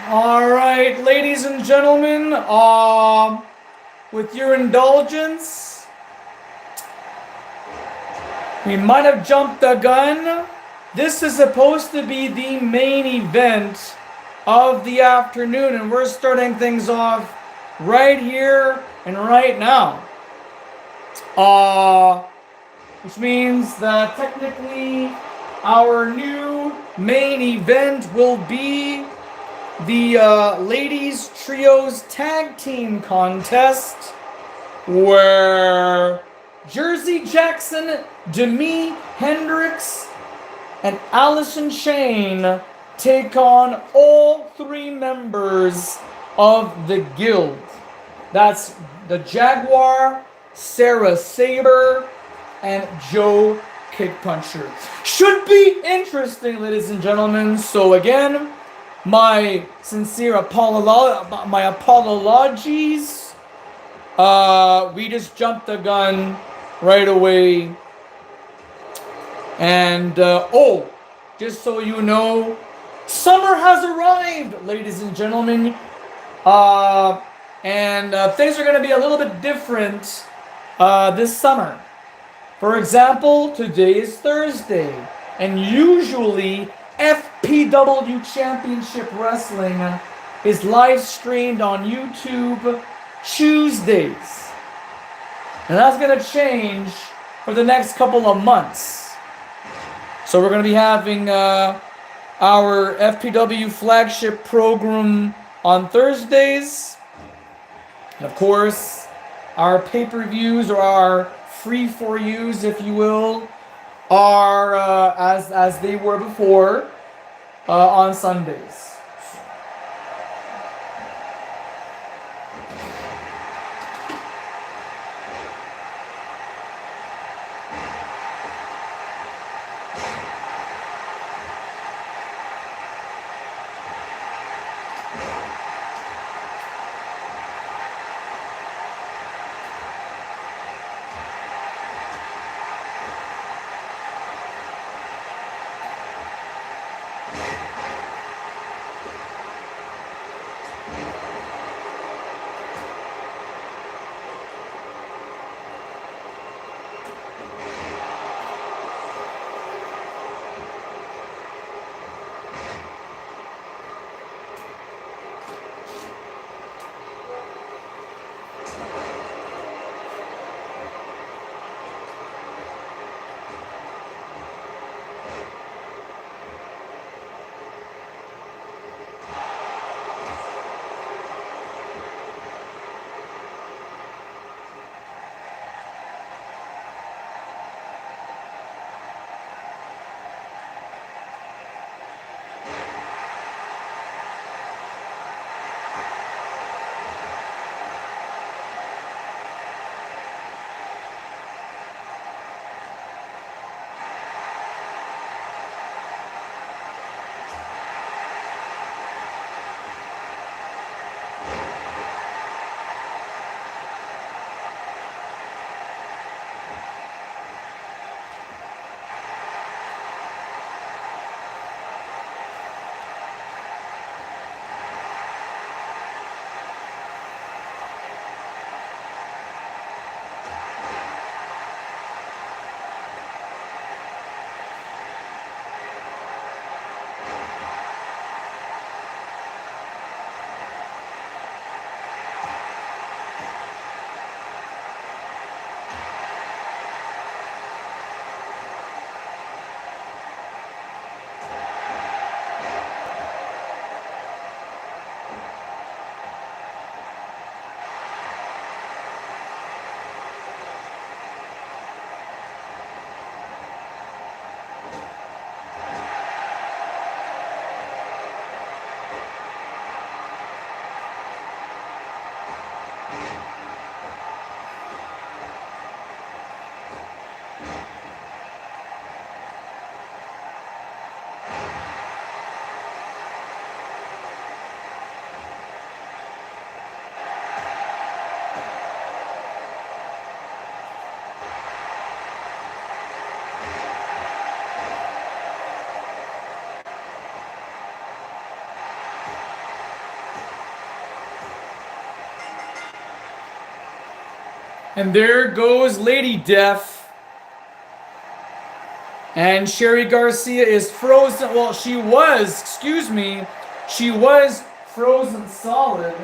All right, ladies and gentlemen, with your indulgence, we might have jumped the gun. This is supposed to be the main event of the afternoon, and we're starting things off right here and right now. Which means that technically our new main event will be the Ladies Trios Tag Team Contest, where Jersey Jackson, Demi Hendrix, and Allison Shane take on all three members of the Guild. That's the Jaguar, Sarah Saber, and Joe Kickpuncher. Should be interesting, ladies and gentlemen. So again, my sincere apologies. We just jumped the gun right away. And, just so you know, summer has arrived, ladies and gentlemen. And things are going to be a little bit different this summer. For example, today is Thursday, and usually FPW Championship Wrestling is live streamed on YouTube Tuesdays. And that's going to change for the next couple of months. So we're going to be having our FPW flagship program on Thursdays. And of course, our pay-per-views, or our free-for-yous, if you will, are as they were before on Sundays. And there goes Lady Death. And Sherry Garcia is frozen. Well, she was, excuse me, she was frozen solid.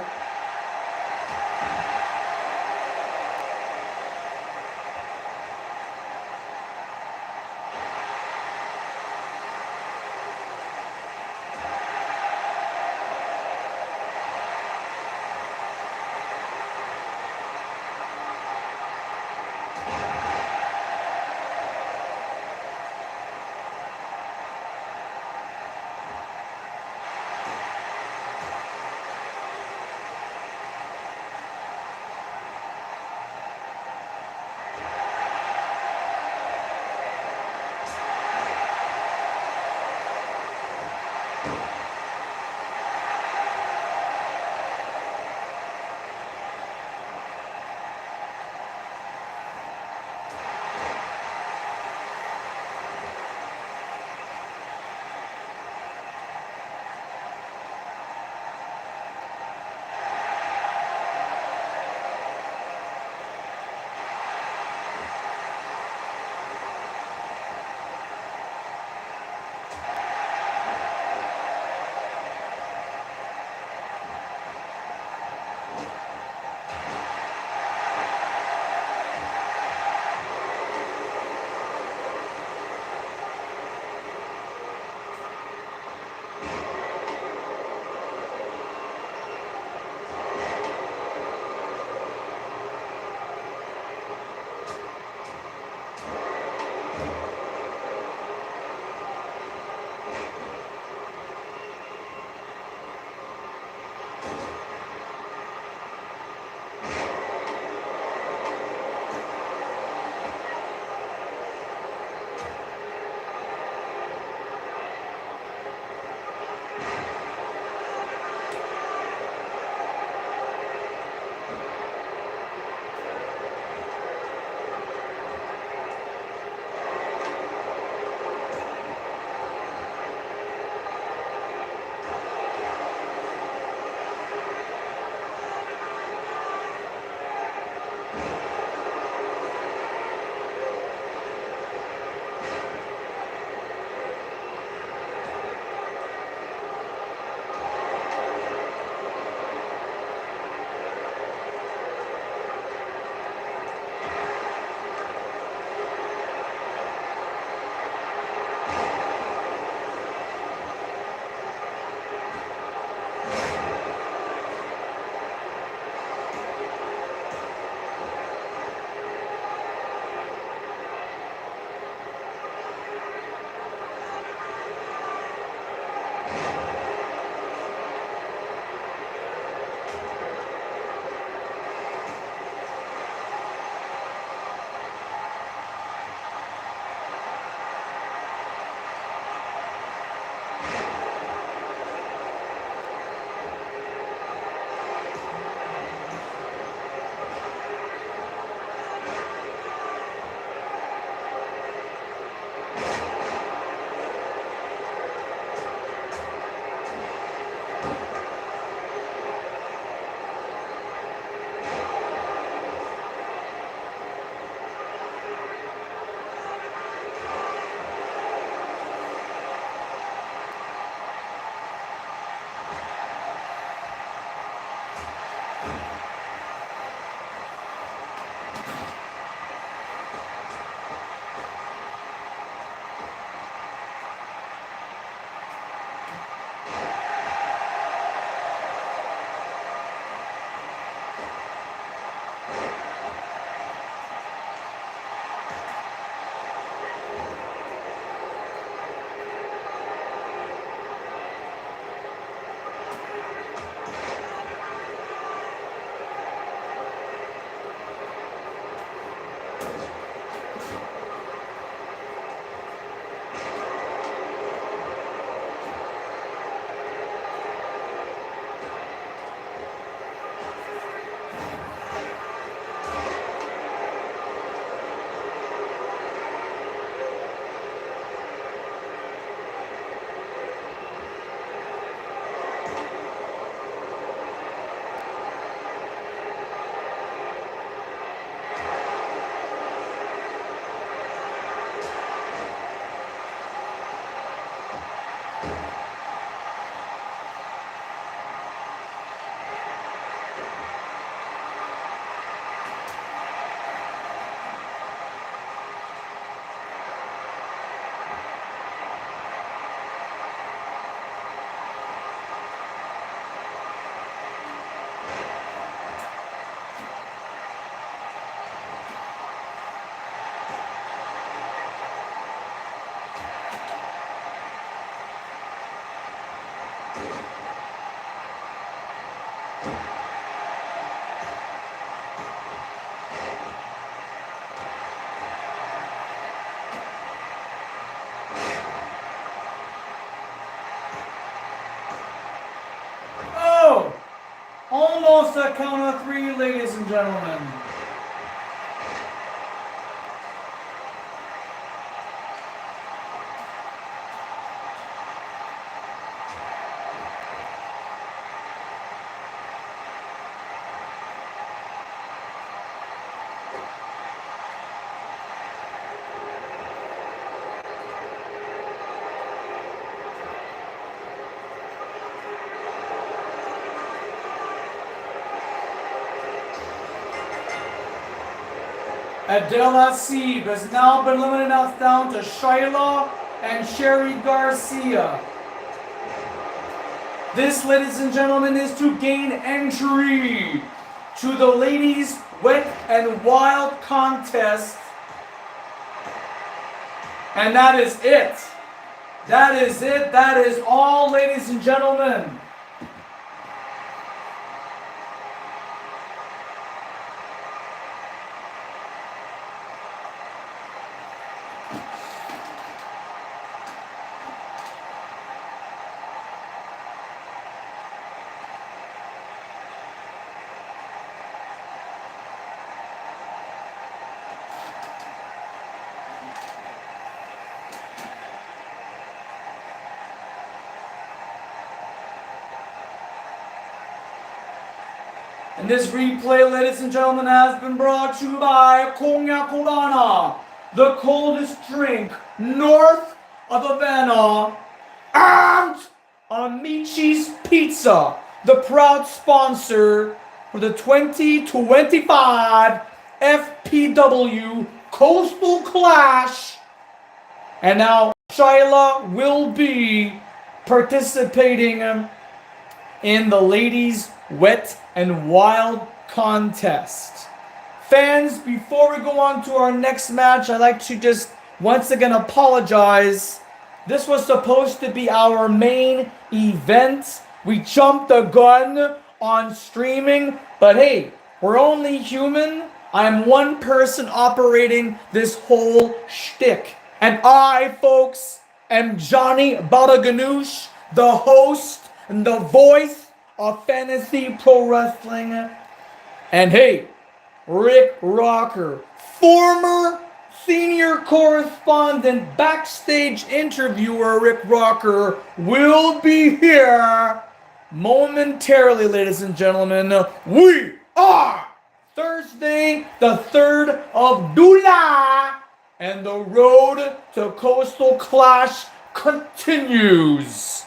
count of 3, ladies and gentlemen. Adele Asib has now been limited enough down to Shyla and Sherry Garcia. This, ladies and gentlemen, is to gain entry to the ladies' wet and wild contest. And that is it. That is it. That is all, ladies and gentlemen. And this replay, ladies and gentlemen, has been brought to you by Cognac Corona, the coldest drink north of Havana, and Amici's Pizza, the proud sponsor for the 2025 FPW Coastal Clash. And now Shyla will be participating in the ladies' wet and wild contest. Fans, before we go on to our next match, I'd like to just once again apologize. This was supposed to be our main event. We jumped the gun on streaming, but hey, we're only human. I'm one person operating this whole shtick. And I, folks, am Johnny Balaganoush, the host and the voice of Fantasy Pro Wrestling. And hey, Rick Rocker, former senior correspondent, backstage interviewer Rick Rocker, will be here momentarily, ladies and gentlemen. We are Thursday, the 3rd of July, and the road to Coastal Clash continues.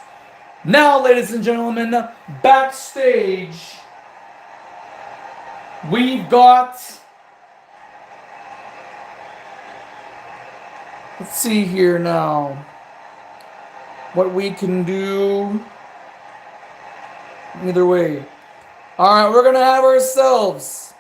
Now, ladies and gentlemen, backstage, we've got, let's see here now, what we can do. Either way. All right, we're going to have ourselves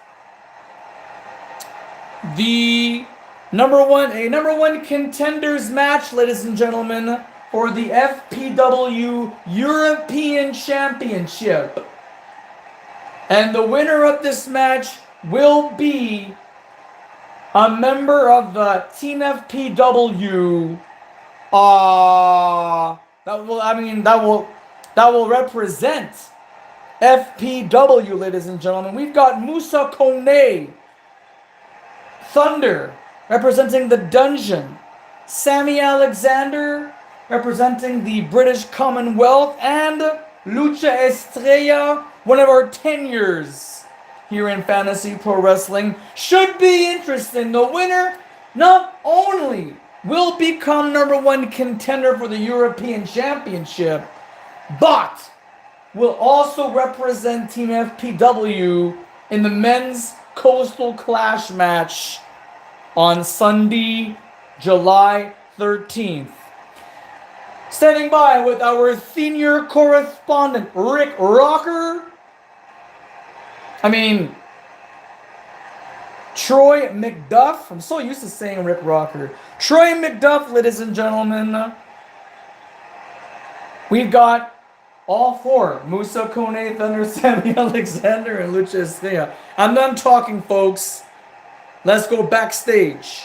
the number one contenders match, ladies and gentlemen, for the FPW European Championship. And the winner of this match will be a member of the Team FPW. That will represent FPW, ladies and gentlemen. We've got Musa Kone, Thunder, representing the Dungeon. Sammy Alexander, representing the British Commonwealth, and Lucha Estrella, one of our tenures here in Fantasy Pro Wrestling. Should be interesting. The winner not only will become number one contender for the European Championship, but will also represent Team FPW in the men's Coastal Clash match on Sunday, July 13th. Standing by with our senior correspondent, Rick Rocker. Troy McDuff. I'm so used to saying Rick Rocker. Troy McDuff, ladies and gentlemen. We've got all four. Musa Kone, Thunder, Sammy Alexander, and Lucha Estrella. I'm done talking, folks. Let's go backstage.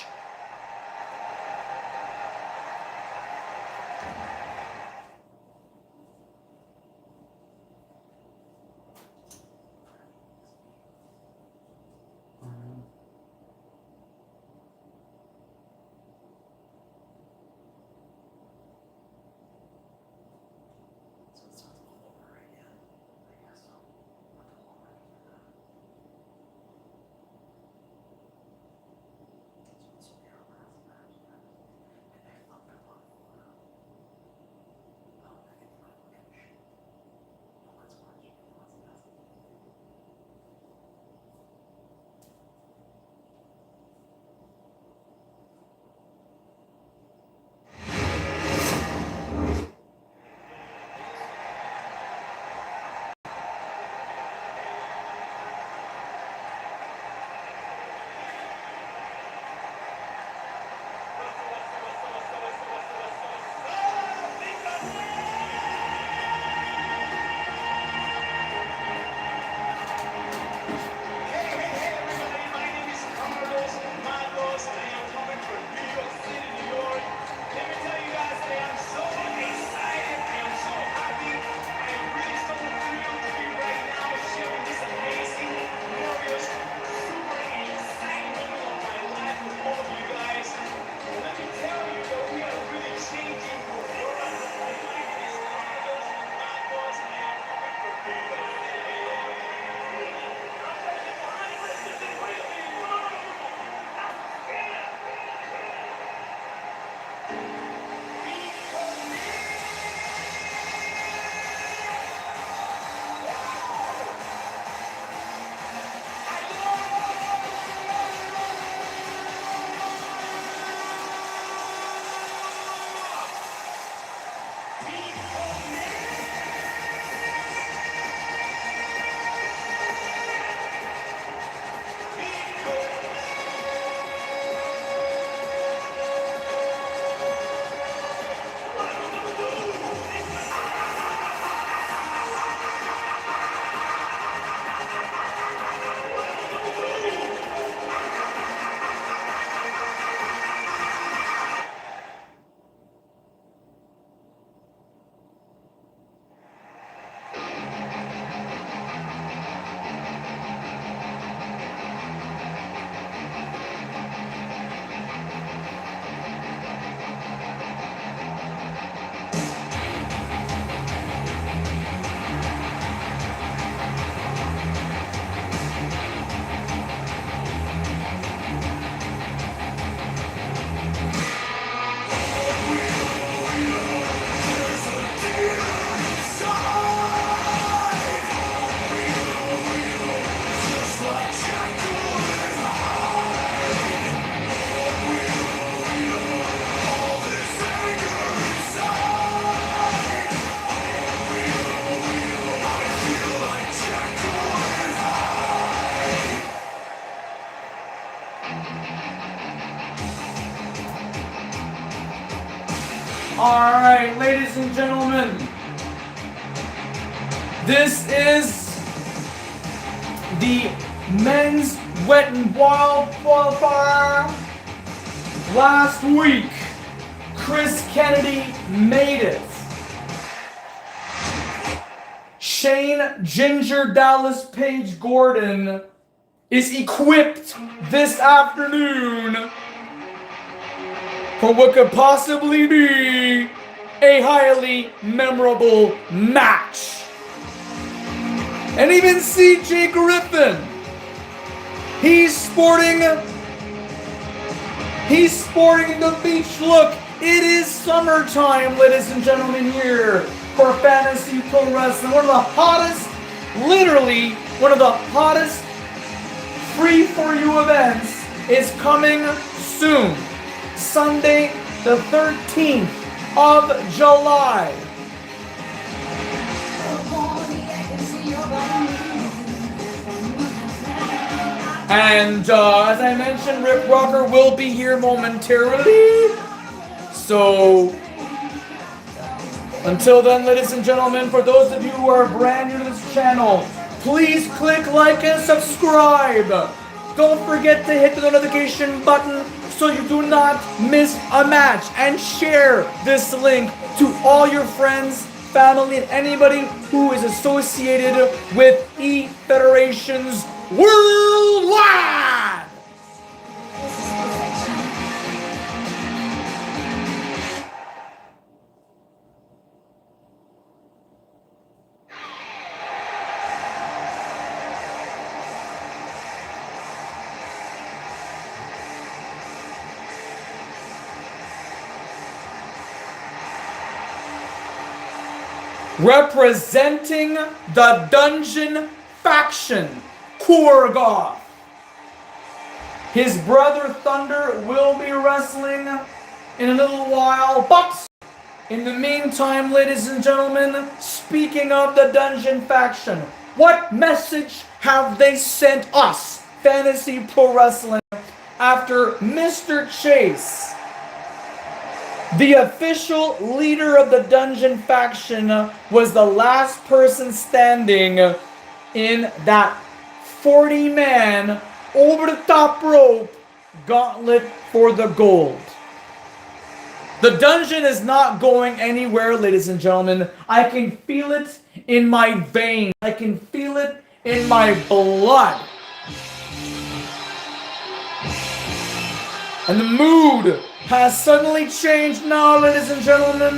All right, ladies and gentlemen, this is the men's wet and wild qualifier. Last week, Chris Kennedy made it. Shane Ginger Dallas Page Gordon is equipped this afternoon for what could possibly be a highly memorable match. And even CJ Griffin, he's sporting the beach look. It is summertime, ladies and gentlemen, here for Fantasy Pro Wrestling. One of the hottest, literally one of the hottest free for you events is coming soon. Sunday, the 13th of July. And as I mentioned, Rip Rocker will be here momentarily. So, until then, ladies and gentlemen, for those of you who are brand new to this channel, please click like and subscribe. Don't forget to hit the notification button so you do not miss a match. And share this link to all your friends, family, and anybody who is associated with E-Federations worldwide. Representing the Dungeon faction, Korgoth. His brother Thunder will be wrestling in a little while, but in the meantime, ladies and gentlemen, speaking of the Dungeon faction, what message have they sent us, Fantasy Pro Wrestling, after Mr. Chase, the official leader of the Dungeon faction, was the last person standing in that 40-man over-the-top rope gauntlet for the gold? The Dungeon is not going anywhere, ladies and gentlemen. I can feel it in my veins. I can feel it in my blood. And the mood has suddenly changed now, ladies and gentlemen.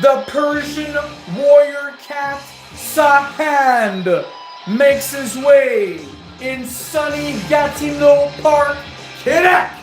The Persian warrior cat Sahand makes his way in sunny Gatineau Park, Quebec.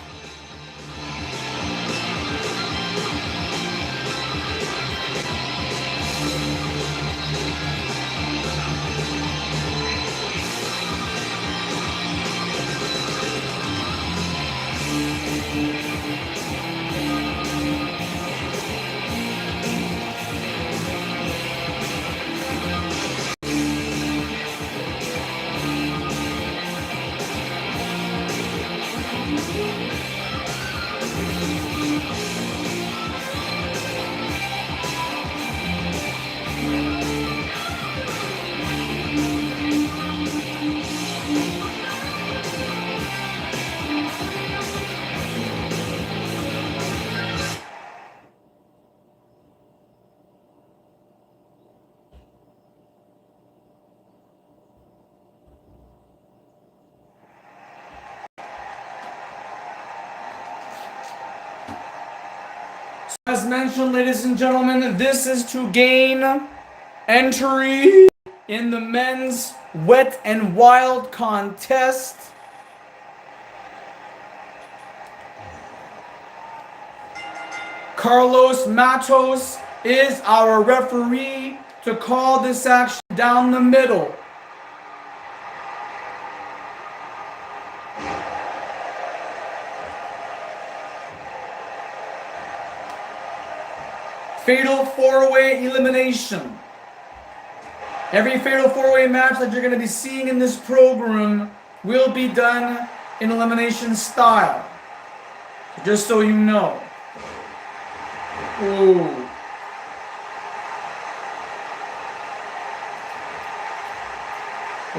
As mentioned, ladies and gentlemen, this is to gain entry in the men's Wet and Wild contest. Carlos Matos is our referee to call this action down the middle. Fatal 4-way elimination. Every fatal 4-way match that you're going to be seeing in this program will be done in elimination style. Just so you know. Ooh.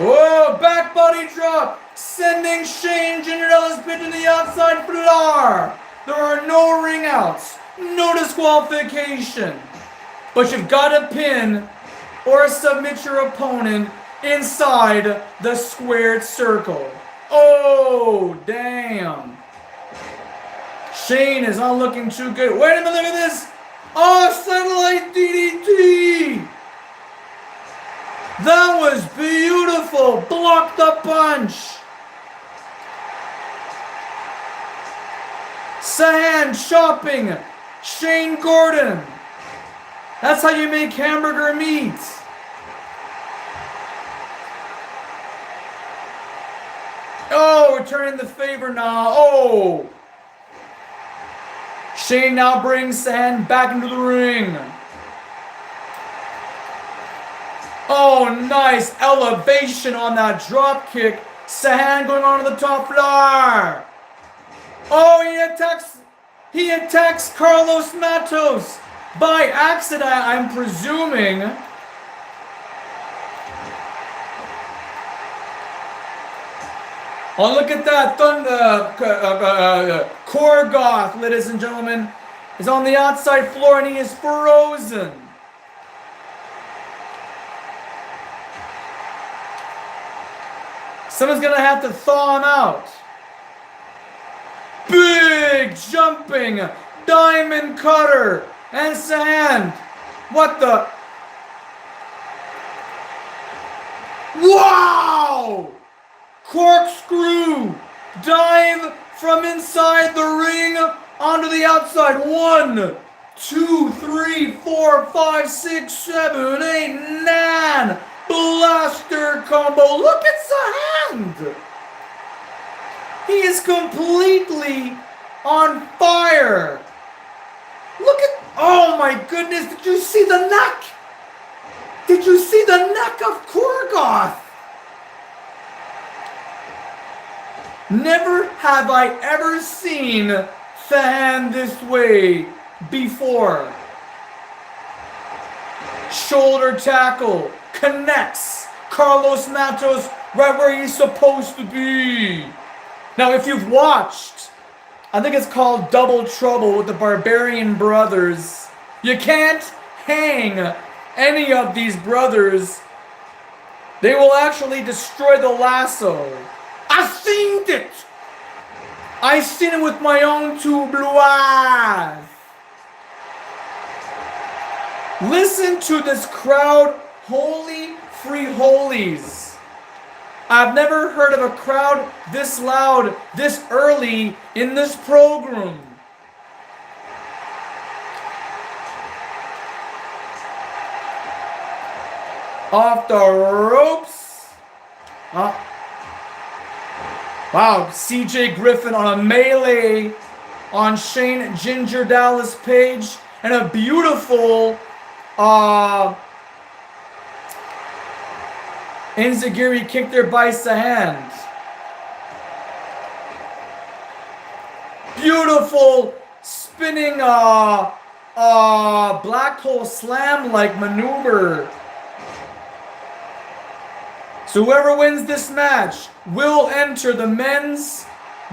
Whoa, back body drop, sending Shane Ginger Ellis Page to the outside floor. There are no ring outs, no disqualification. But you've got to pin or submit your opponent inside the squared circle. Oh, damn. Shane is not looking too good. Wait a minute, look at this. Oh, satellite DDT. That was beautiful. Blocked the punch. Sahan chopping Shane Gordon. That's how you make hamburger meat. Oh, returning the favor now. Oh. Shane now brings Sahan back into the ring. Oh, nice elevation on that drop kick. Sahan going on to the top floor. Oh, he attacks Carlos Matos by accident, I'm presuming. Oh, look at that. Korgoth, ladies and gentlemen, is on the outside floor and he is frozen. Someone's going to have to thaw him out. Big jumping diamond cutter and sand. What the? Wow! Corkscrew dive from inside the ring onto the outside. 1, 2, 3, 4, 5, 6, 7, 8, 9. Blaster combo. Look at Sahand. He is completely on fire. Look at, oh my goodness, did you see the neck? Did you see the neck of Korgoth? Never have I ever seen Sahand this way before. Shoulder tackle. Connects Carlos Matos right where he's supposed to be. Now, if you've watched, I think it's called Double Trouble with the Barbarian Brothers, you can't hang any of these brothers. They will actually destroy the lasso. I've seen it. I've seen it with my own two blue eyes. Listen to this crowd. Holy free holies. I've never heard of a crowd this loud, this early in this program. Off the ropes. Wow, CJ Griffin on a melee on Shane Ginger Dallas Page. And a beautiful Enziguri kicked there by Sahand. Beautiful spinning black hole slam like maneuver. So whoever wins this match will enter the men's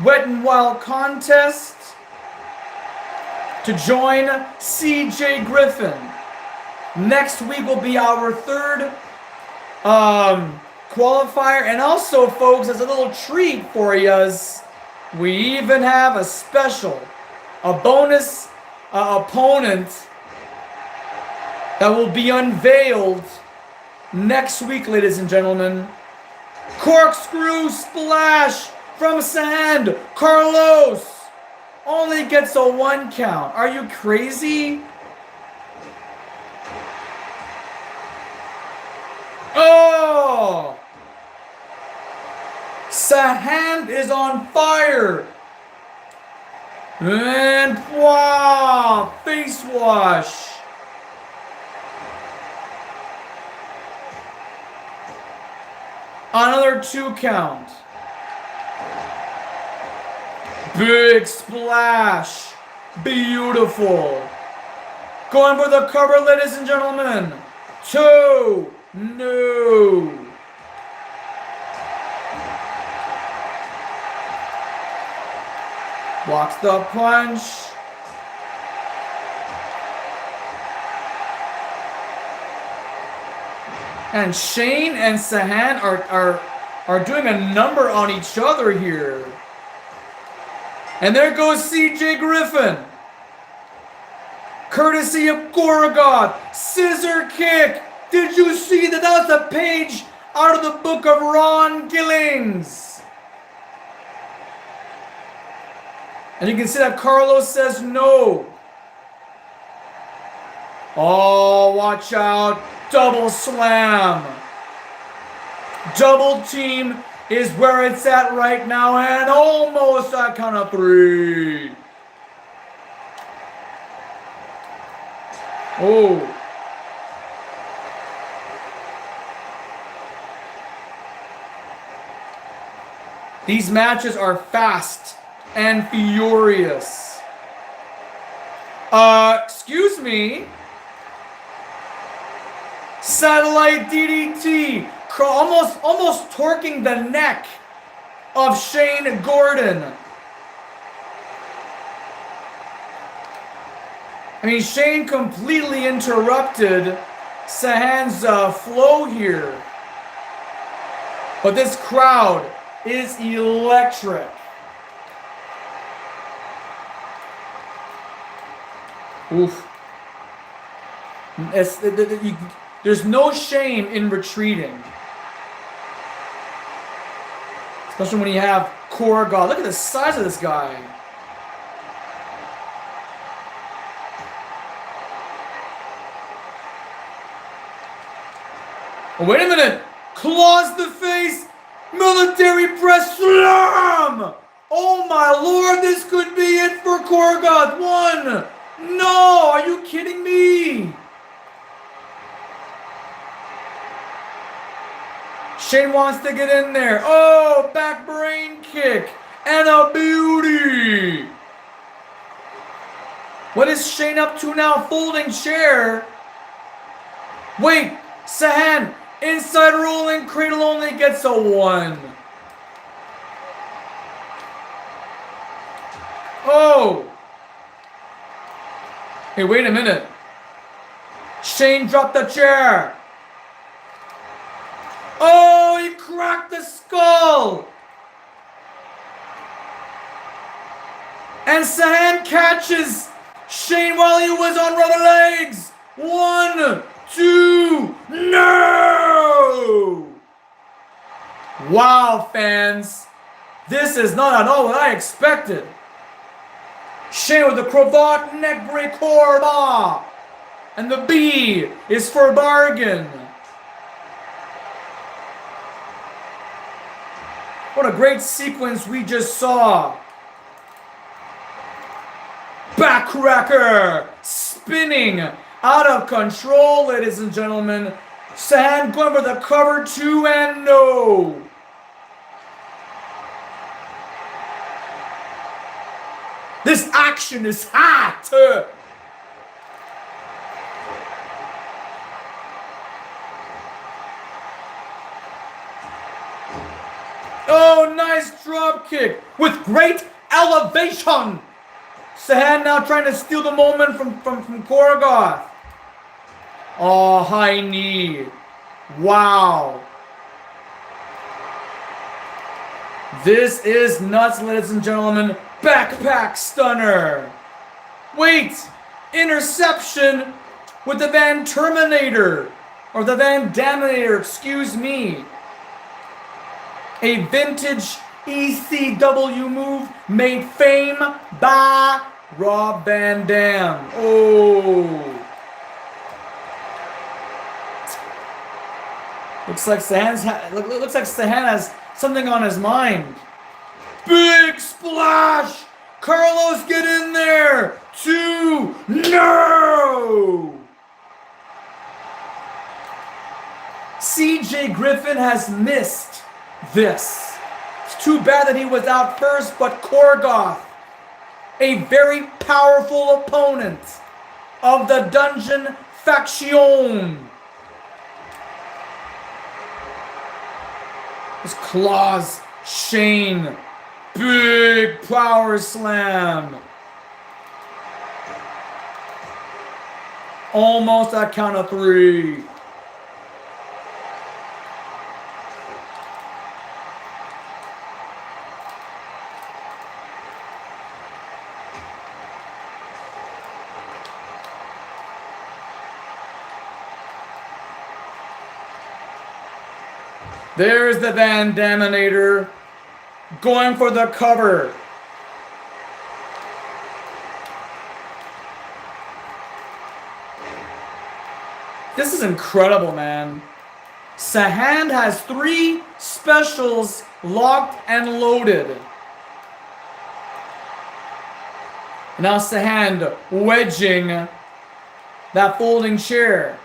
Wet n Wild contest to join CJ Griffin. Next week will be our third qualifier, and also, folks, as a little treat for you, we even have a bonus opponent that will be unveiled next week, ladies and gentlemen. Corkscrew splash from Sand. Carlos only gets a 1 count. Are you crazy? Oh! Sahand is on fire. And wow, face wash. Another 2 count. Big splash. Beautiful. Going for the cover, ladies and gentlemen. 2. No. Blocks the punch. And Shane and Sahan are doing a number on each other here. And there goes CJ Griffin. Courtesy of Goragoth. Scissor kick. Did you see that? That was a page out of the book of Ron Gillings. And you can see that Carlos says no. Oh, watch out. Double slam. Double team is where it's at right now, and almost a count of 3. Oh. These matches are fast and furious. Excuse me. Satellite DDT, almost torquing the neck of Shane Gordon. I mean, Shane completely interrupted Sahan's flow here. But this crowd is electric. Oof. There's no shame in retreating. Especially when you have Goragoth. Look at the size of this guy. Oh, wait a minute. Claws the face. Military press slam. Oh my lord, this could be it for Goragoth. 1. No, are you kidding me? Shane wants to get in there. Oh, back brain kick. And a beauty. What is Shane up to now? Folding chair. Wait, Sahan. Inside rolling cradle only gets a 1. Oh. Hey, wait a minute. Shane dropped the chair. Oh, he cracked the skull. And Sahan catches Shane while he was on rubber legs. 1, 2, no! Wow, fans. This is not at all what I expected. Shane with the cravat neck break korba. And the B is for bargain. What a great sequence we just saw. Backcracker. Spinning. Out of control, ladies and gentlemen. Sahan going for the cover 2 and no. This action is hot. Oh, nice drop kick with great elevation. Sahan now trying to steal the moment from Goragoth. Oh, high knee. Wow. This is nuts, ladies and gentlemen. Backpack stunner. Wait. Interception with the Van Terminator. Or the Van Daminator, excuse me. A vintage ECW move made fame by Rob Van Dam. Oh. Looks like Sahan has something on his mind. Big splash! Carlos, get in there! 2, no! CJ Griffin has missed this. It's too bad that he was out first, but Korgoth, a very powerful opponent of the Dungeon faction. His claws, Shane, big power slam. Almost a count of 3. There's the Van Daminator going for the cover. This is incredible, man. Sahand has 3 specials locked and loaded. Now Sahand wedging that folding chair.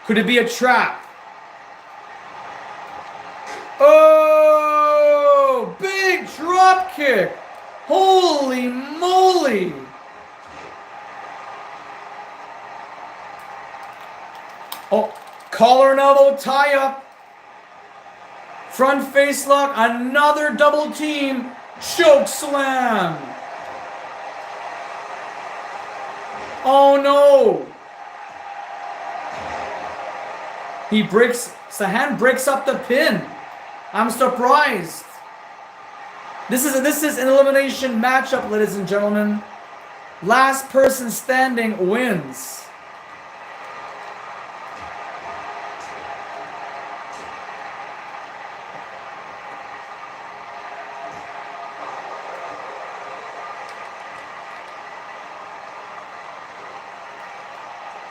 Could it be a trap? Oh, big drop kick. Holy moly. Oh, collar and elbow tie up. Front face lock, another double team choke slam. Oh no. Sahand breaks up the pin. I'm surprised. This is an elimination matchup, ladies and gentlemen. Last person standing wins.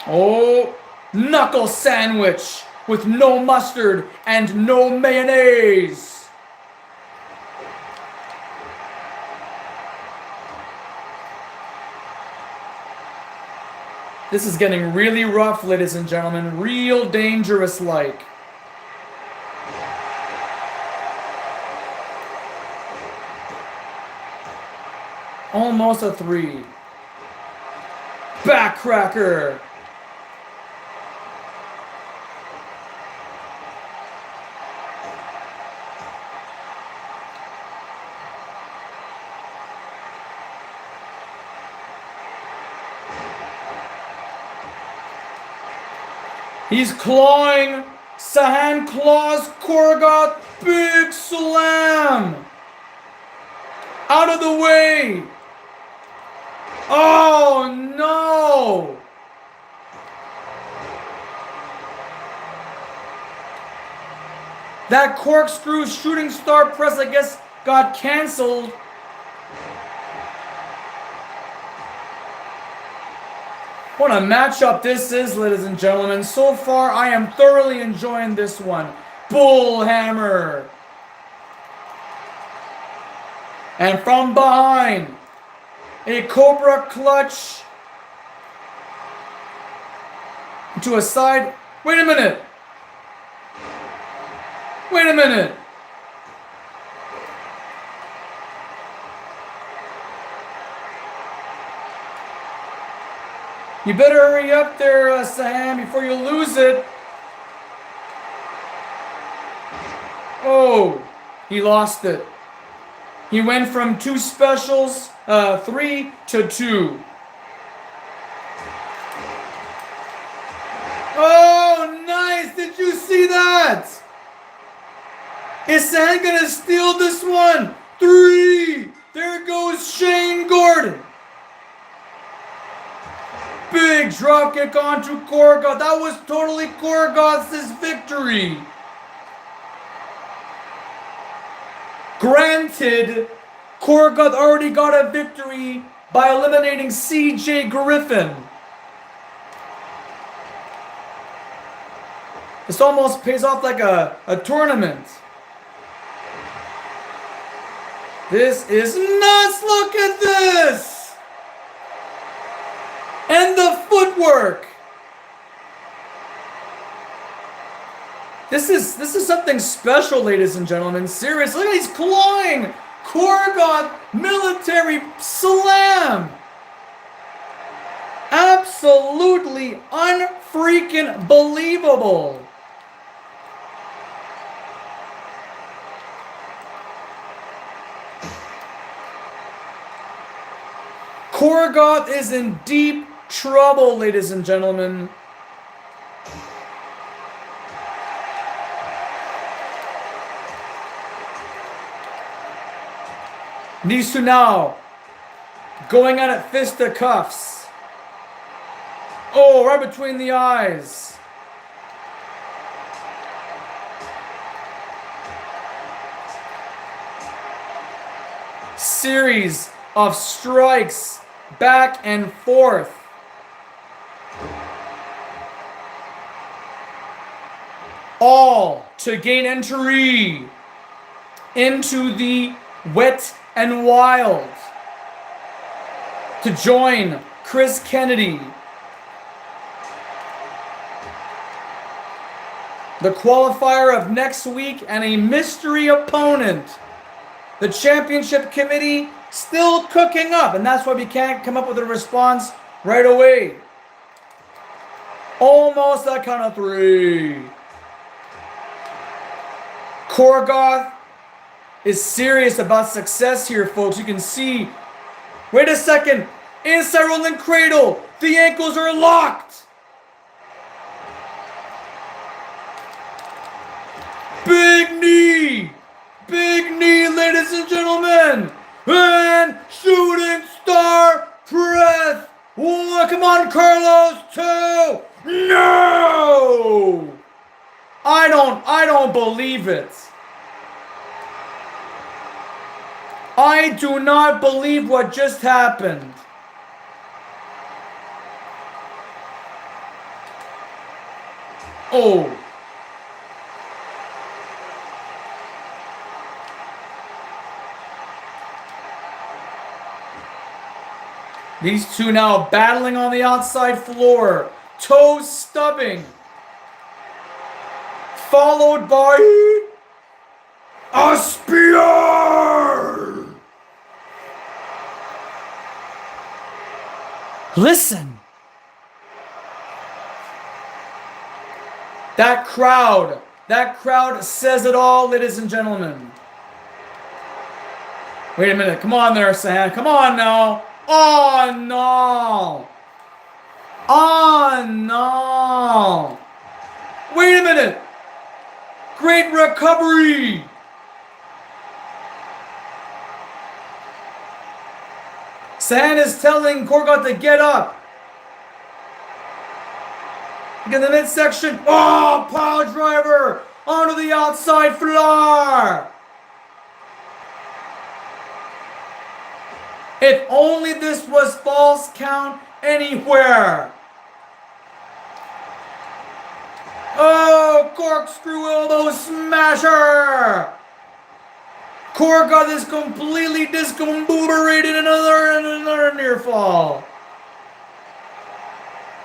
Oh, knuckle sandwich with no mustard and no mayonnaise. This is getting really rough, ladies and gentlemen. Real dangerous-like. Almost a 3. Backcracker. He's clawing. Sahand claws Korgoth. Big slam. Out of the way. Oh no. That corkscrew shooting star press, I guess, got canceled. What a matchup this is, ladies and gentlemen. So far, I am thoroughly enjoying this one. Bull hammer. And from behind, a Cobra clutch to a side. Wait a minute. Wait a minute. You better hurry up there, Sahand, before you lose it. Oh, he lost it. He went from 2 specials, 3 to 2. Oh, nice! Did you see that? Is Sahand gonna steal this one? 3! There goes Shane Gordon. Big dropkick onto Korgoth. That was totally Korgoth's victory. Granted, Korgoth already got a victory by eliminating CJ Griffin. This almost pays off like a tournament. This is nuts. Look at this. And the footwork. This is something special, ladies and gentlemen. Serious. Look at he's clawing. Korgoth military slam. Absolutely unfreaking believable. Korgoth is in deep trouble, ladies and gentlemen. These two now going at it fisticuffs. Oh, right between the eyes. Series of strikes back and forth. All to gain entry into the Wet and Wild to join Chris Kennedy, the qualifier of next week, and a mystery opponent. The championship committee still cooking up, and that's why we can't come up with a response right away. Almost at count of three. Korgoth is serious about success here, folks. You can see. Wait a second. Inside rolling cradle. The ankles are locked. Big knee. Big knee, ladies and gentlemen. And shooting star press. Oh, come on, Carlos, too. No. I don't believe it. I do not believe what just happened. Oh. These two now battling on the outside floor. Toes stubbing. Followed by a spear. Listen. That crowd says it all, ladies and gentlemen. Wait a minute. Come on there, Sam. Come on now. Oh, no. Oh, no. Wait a minute. Great recovery. San is telling Korgoth to get up. In the midsection. Oh, pile driver onto the outside floor. If only this was false count anywhere. Oh, corkscrew elbow smasher. Korgoth is completely discombobulated. Another near fall.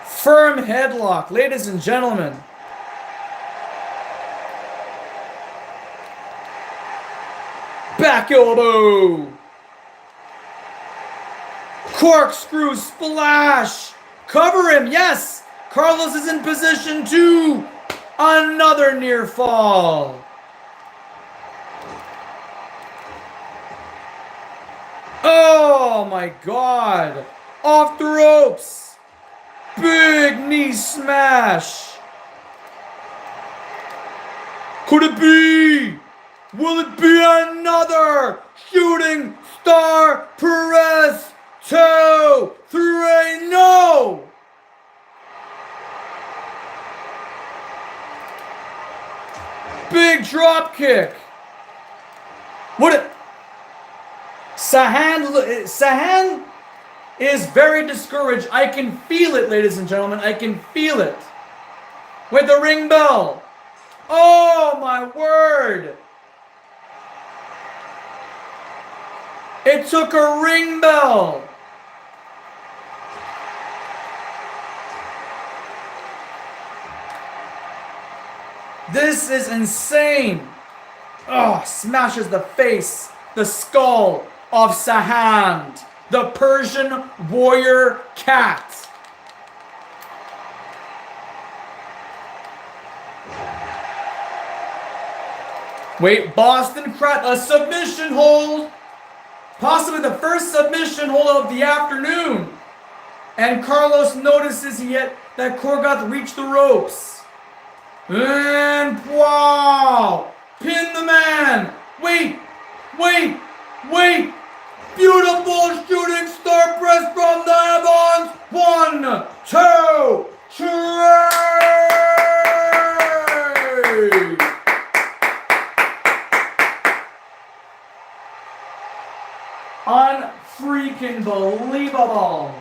Firm headlock, ladies and gentlemen. Back elbow. Corkscrew splash. Cover him, yes. Carlos is in position too. Another near fall. Oh my God. Off the ropes. Big knee smash. Could it be? Will it be another shooting star press? 2, 3, no! Big drop kick. What it? Sahan is very discouraged. I can feel it, ladies and gentlemen. I can feel it. With the ring bell. Oh my word. It took a ring bell. This is insane. Oh, smashes the face, the skull of Sahand, the Persian warrior cat. Wait, Boston Crab, a submission hold. Possibly the first submission hold of the afternoon. And Carlos notices yet that Korgoth reached the ropes. And wow! Pin the man! Wait! Beautiful shooting star press from the Evans! 1, 2, 3! Unfreaking believable!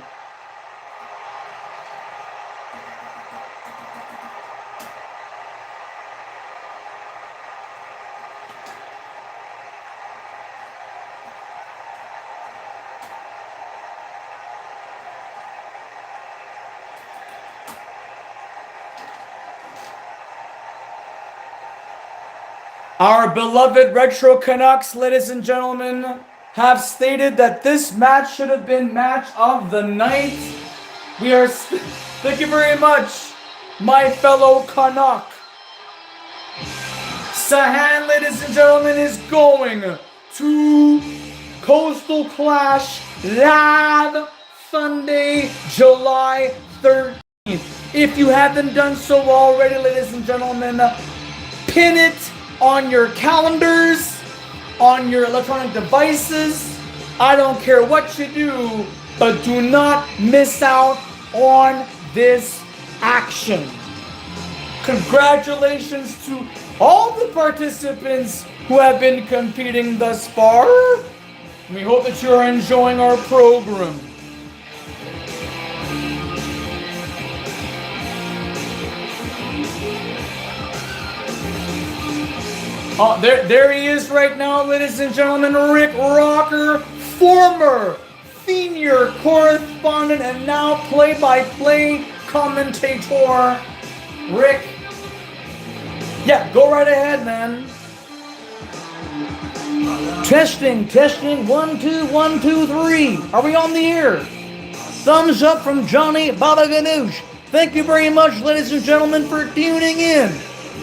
Our beloved Retro Canucks, ladies and gentlemen, have stated that this match should have been match of the night. Thank you very much, my fellow Canuck. Sahand, ladies and gentlemen, is going to Coastal Clash live Sunday, July 13th. If you haven't done so already, ladies and gentlemen, pin it on your calendars, on your electronic devices. I don't care what you do, but do not miss out on this action. Congratulations to all the participants who have been competing thus far. We hope that you are enjoying our program. Oh, there he is right now, ladies and gentlemen. Rick Rocker, former senior correspondent and now play-by-play commentator. Rick, yeah, go right ahead, man. Testing, 1, 2, 1, 2, 3. Are we on the air? Thumbs up from Johnny Baba Ganoush. Thank you very much, ladies and gentlemen, for tuning in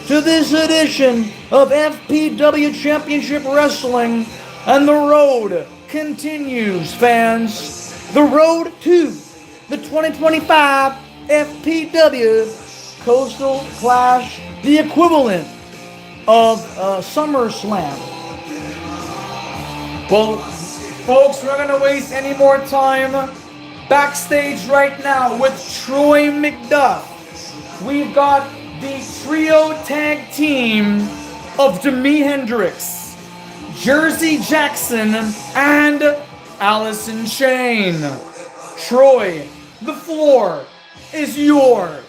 to this edition of FPW Championship Wrestling, and the road continues, fans. The road to the 2025 FPW Coastal Clash, the equivalent of SummerSlam. Well, folks, we're not going to waste any more time. Backstage right now with Troy McDuff, we've got the trio tag team of Demi Hendrix, Jersey Jackson, and Allison Chain. Troy, the floor is yours.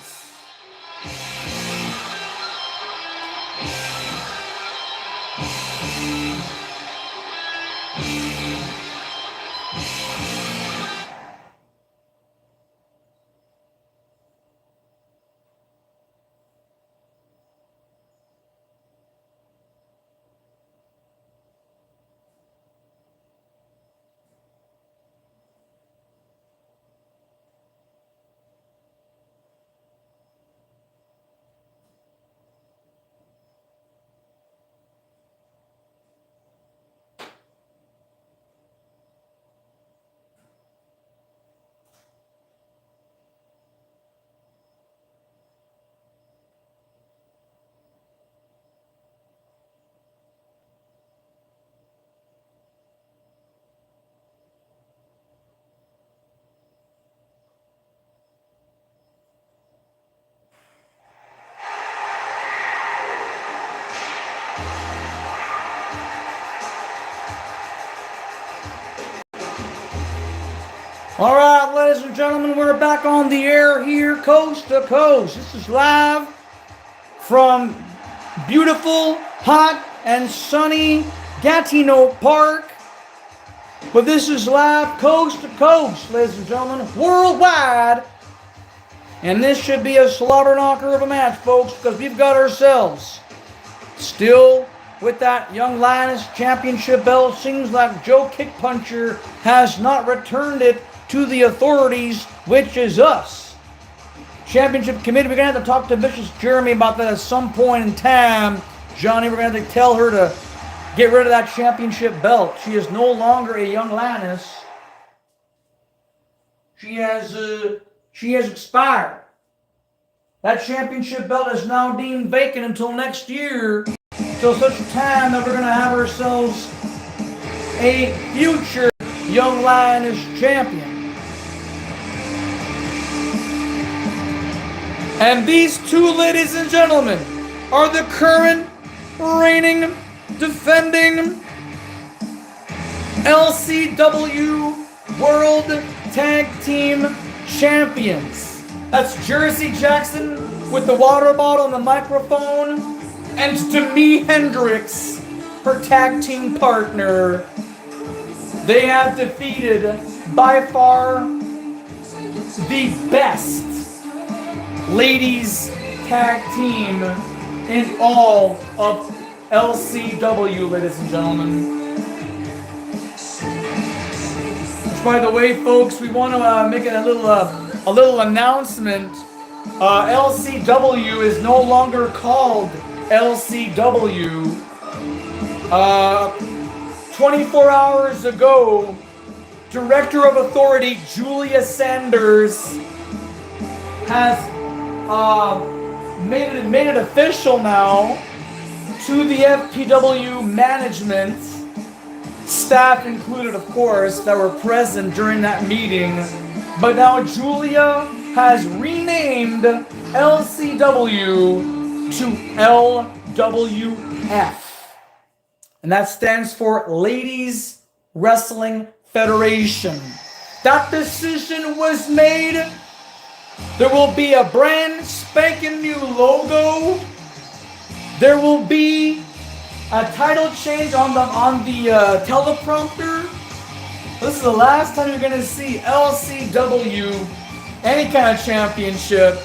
All right, ladies and gentlemen, we're back on the air here, coast to coast. This is live from beautiful, hot, and sunny Gatineau Park. But this is live coast to coast, ladies and gentlemen, worldwide. And this should be a slaughter knocker of a match, folks, because we've got ourselves Still with that Young Lioness Championship belt, seems like Joe Kickpuncher has not returned it to the authorities, which is us. Championship committee, we're going to have to talk to Vicious Jeremy about that at some point in time. Johnny, we're going to have to tell her to get rid of that championship belt. She is no longer a Young Lioness. She has expired. That championship belt is now deemed vacant until next year, until such time that we're going to have ourselves a future Young Lioness champion. And these two, ladies and gentlemen, are the current reigning, defending LCW World Tag Team Champions. That's Jersey Jackson with the water bottle and the microphone, and Demi Hendrix, her tag team partner. They have defeated by far the best ladies tag team in all of LCW, ladies and gentlemen. Which, by the way, folks, we want to make it a little announcement. LCW is no longer called LCW. 24 hours ago, Director of Authority Julia Sanders has made it official now to the FPW management, staff included, of course, that were present during that meeting. But now Julia has renamed LCW to LWF. And that stands for Ladies Wrestling Federation. That decision was made. There will be a brand spanking new logo. There will be a title change on the teleprompter. This is the last time you're going to see LCW, any kind of championship,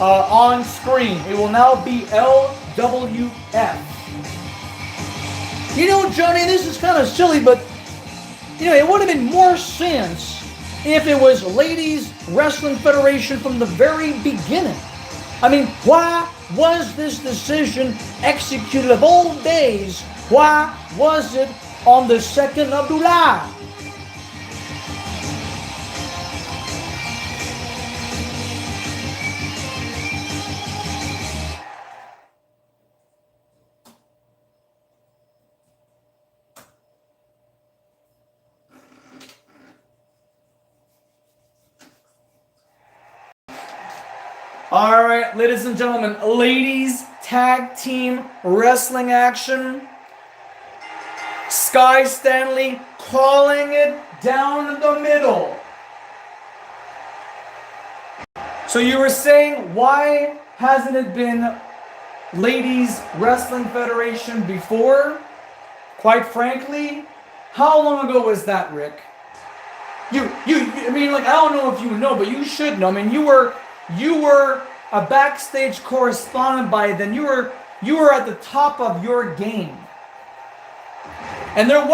on screen. It will now be LWF. You know, Johnny, this is kind of silly, but you know, it would have been more sense if it was Ladies Wrestling Federation from the very beginning. I mean, why was this decision executed of all days? Why was it on the 2nd of July? All right, ladies and gentlemen, ladies tag team wrestling action. Sky Stanley calling it down the middle. So you were saying, why hasn't it been Ladies Wrestling Federation before? Quite frankly, how long ago was that, Rick? I mean, like, I don't know if you know, but you should know. I mean, you were a backstage correspondent by then. You were at the top of your game. And there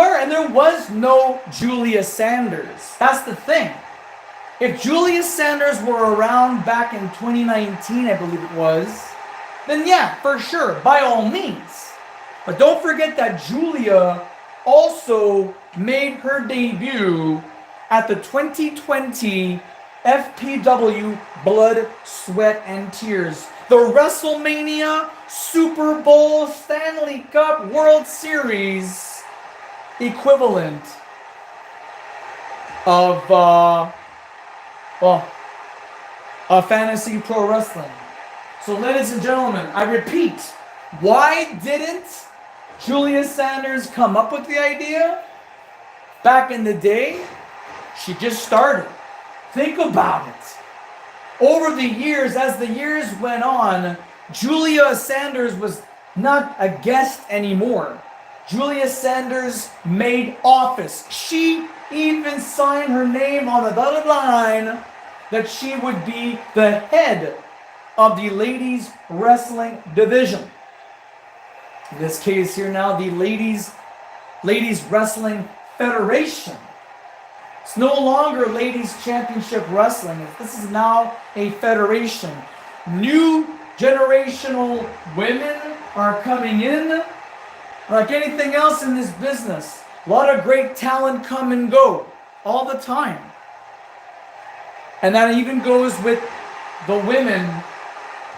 was no Julia Sanders. That's the thing. If Julia Sanders were around back in 2019, I believe it was, then yeah, for sure, by all means. But don't forget that Julia also made her debut at the 2020 FPW Blood, Sweat, and Tears, the WrestleMania Super Bowl Stanley Cup World Series equivalent of fantasy pro wrestling. So, ladies and gentlemen, I repeat, why didn't Julia Sanders come up with the idea back in the day? She just started. Think about it. Over the years, as the years went on, Julia Sanders was not a guest anymore. Julia Sanders made office. She even signed her name on the dotted line that she would be the head of the ladies wrestling division. In this case here now, the Ladies Wrestling Federation. It's no longer Ladies Championship Wrestling. This is now a federation. New generational women are coming in. Like anything else in this business, a lot of great talent come and go all the time. And that even goes with the women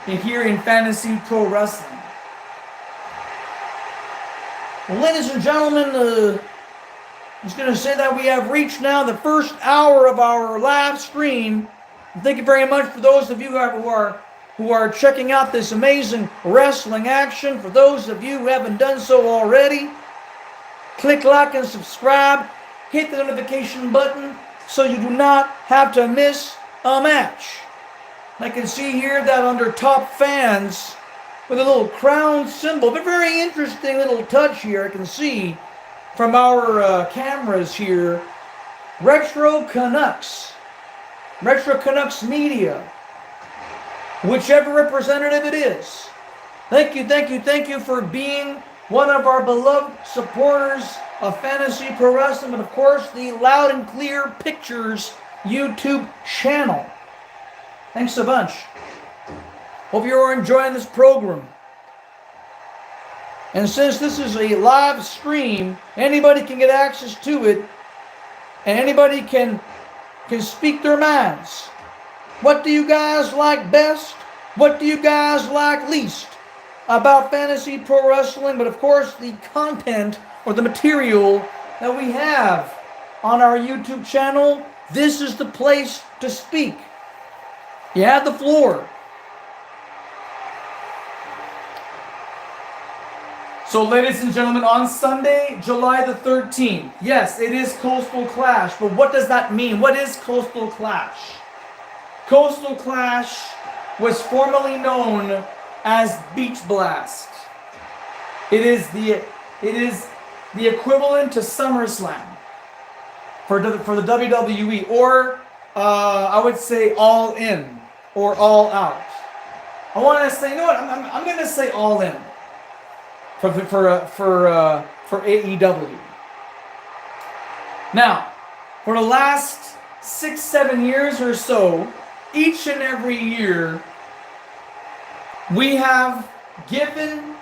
here in fantasy pro wrestling. Well, ladies and gentlemen, I'm just going to say that we have reached now the first hour of our live stream. Thank you very much for those of you who are checking out this amazing wrestling action. For those of you who haven't done so already, click like and subscribe. Hit the notification button so you do not have to miss a match. I can see here that under top fans with a little crown symbol, but very interesting little touch here. I can see from our cameras here, Retro Canucks Media, whichever representative it is. Thank you for being one of our beloved supporters of Fantasy Pro Wrestling, and of course the Loud and Clear Pictures YouTube channel. Thanks a bunch. Hope you are enjoying this program. And since this is a live stream, anybody can get access to it, and anybody can speak their minds. What do you guys like best? What do you guys like least about Fantasy Pro Wrestling? But of course, the content or the material that we have on our YouTube channel, this is the place to speak. You have the floor. So, ladies and gentlemen, on Sunday, July the 13th, yes, it is Coastal Clash, but what does that mean? What is Coastal Clash? Coastal Clash was formerly known as Beach Blast. It is the equivalent to SummerSlam for the WWE, or I would say All In or All Out. I want to say, you know what? I'm going to say All In. For AEW. Now, for the last 6-7 years or so, each and every year, we have given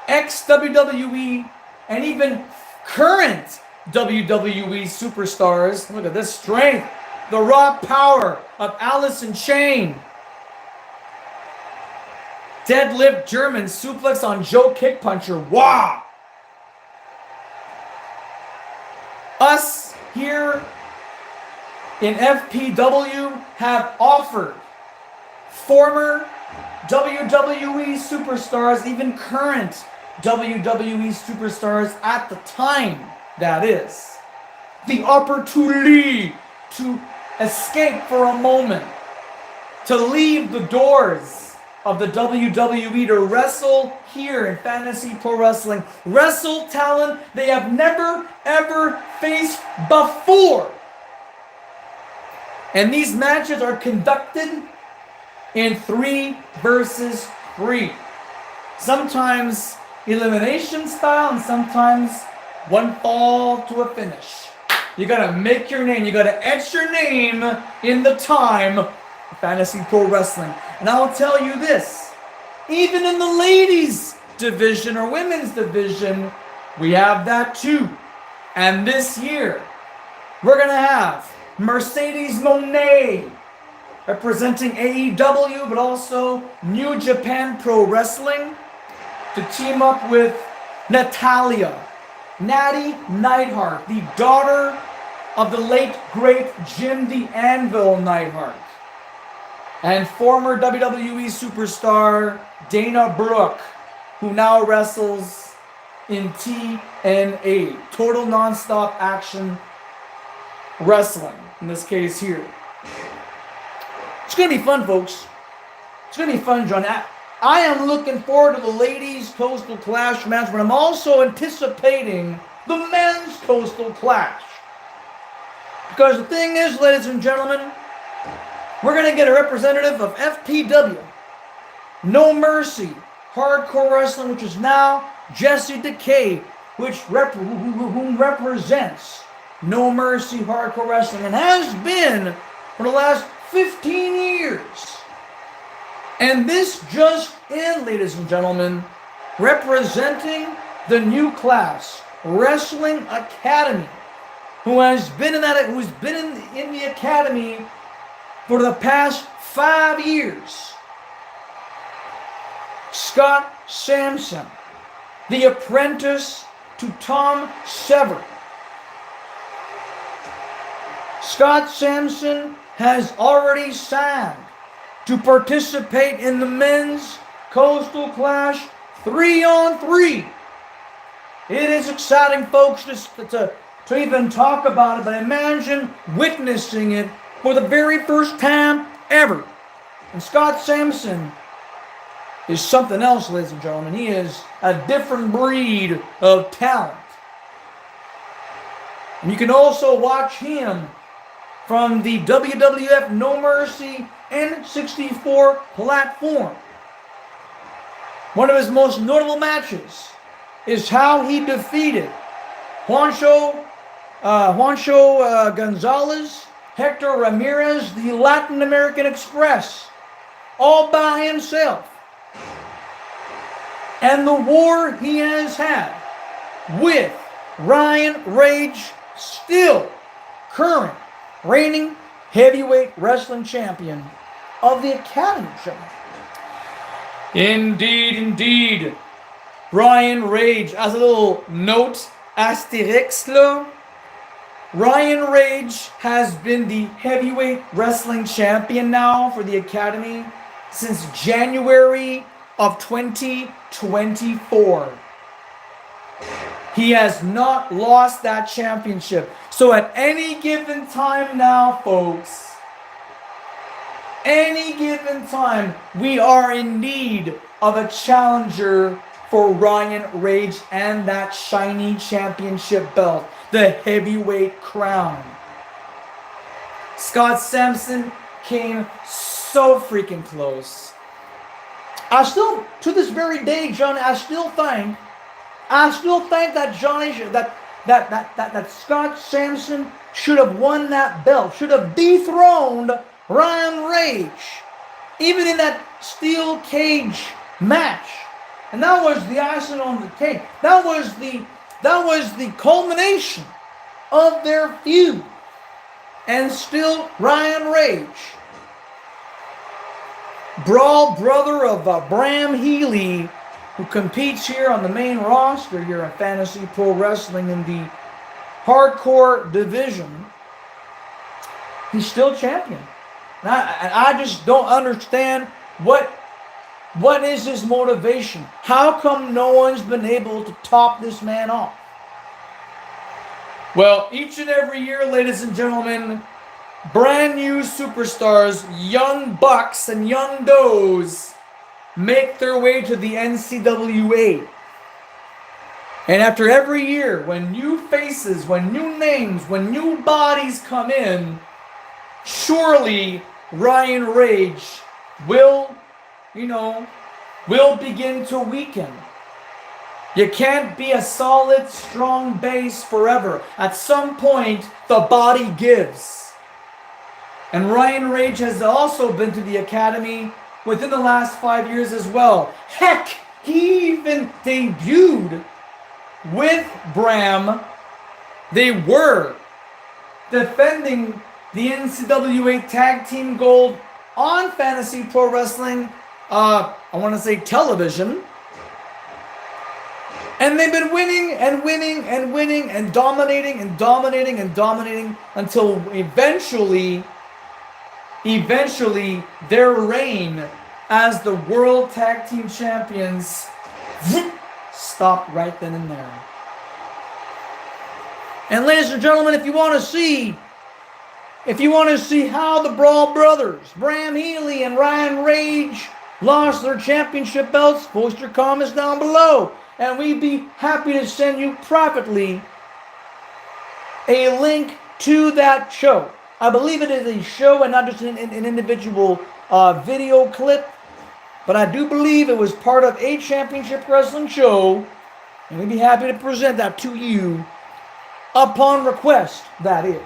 ex-WWE and even current WWE superstars, look at this strength, the raw power of Alice in Chain, deadlift German suplex on Joe Kickpuncher. Wow! Us here in FPW have offered former WWE superstars, even current WWE superstars at the time, that is, the opportunity to escape for a moment, to leave the doors of the WWE to wrestle here in Fantasy Pro Wrestling. Wrestle talent they have never ever faced before. And these matches are conducted in 3 versus 3. Sometimes elimination style and sometimes one fall to a finish. You gotta make your name. You gotta etch your name in the time of Fantasy Pro Wrestling. And I'll tell you this, even in the ladies division or women's division, we have that too. And this year, we're going to have Mercedes Moné representing AEW, but also New Japan Pro Wrestling, to team up with Natalya, Natty Neidhart, the daughter of the late, great Jim the Anvil Neidhart, and former WWE superstar Dana Brooke, who now wrestles in TNA, Total Nonstop Action Wrestling, in this case here. It's going to be fun, folks. It's going to be fun, John. I am looking forward to the ladies' Coastal Clash match, but I'm also anticipating the men's Coastal Clash. Because the thing is, ladies and gentlemen, we're going to get a representative of FPW, No Mercy, Hardcore Wrestling, which is now Jesse Decay, whom represents No Mercy Hardcore Wrestling and has been for the last 15 years. And this just in, ladies and gentlemen, representing the new class, Wrestling Academy, who's been in the academy for the past 5 years. Scott Sampson, the apprentice to Tom Sever. Scott Sampson has already signed to participate in the men's Coastal Clash 3-on-3. It is exciting, folks, to even talk about it, but imagine witnessing it for the very first time ever. And Scott Sampson is something else, ladies and gentlemen. He is a different breed of talent. And you can also watch him from the WWF No Mercy N64 platform. One of his most notable matches is how he defeated Juancho Gonzalez, Hector Ramirez, the Latin American Express, all by himself. And the war he has had with Ryan Rage, still current reigning heavyweight wrestling champion of the Academy show. Indeed. Ryan Rage, as a little note, asterisk, Ryan Rage has been the heavyweight wrestling champion now for the Academy since January of 2024. He has not lost that championship. So at any given time now, folks, any given time, we are in need of a challenger for Ryan Rage and that shiny championship belt, the heavyweight crown. Scott Sampson came so freaking close. I still, to this very day, John, I still think that that Scott Sampson should have won that belt, should have dethroned Ryan Rage, even in that steel cage match. And that was the icing on the cake. That was the culmination of their feud. And still, Ryan Rage, brawl brother of Bram Healy, who competes here on the main roster here in Fantasy Pro Wrestling in the hardcore division, he's still champion. And I just don't understand what is his motivation. How come no one's been able to top this man off? Well, each and every year, ladies and gentlemen, brand new superstars, young bucks and young does, make their way to the NCWA. And after every year, when new faces, when new names, when new bodies come in, surely Ryan Rage will begin to weaken. You can't be a solid, strong base forever. At some point, the body gives. And Ryan Rage has also been to the Academy within the last 5 years as well. Heck, he even debuted with Bram. They were defending the NCWA Tag Team Gold on Fantasy Pro Wrestling, I want to say television. And they've been winning and winning and winning and dominating and dominating and dominating until eventually their reign as the World Tag Team Champions stopped right then and there. And ladies and gentlemen, if you want to see how the Brawl Brothers, Bram Healy and Ryan Rage, lost their championship belts, post your comments down below. And we'd be happy to send you privately a link to that show. I believe it is a show and not just an individual video clip. But I do believe it was part of a championship wrestling show And we'd be happy to present that to you upon request, that is.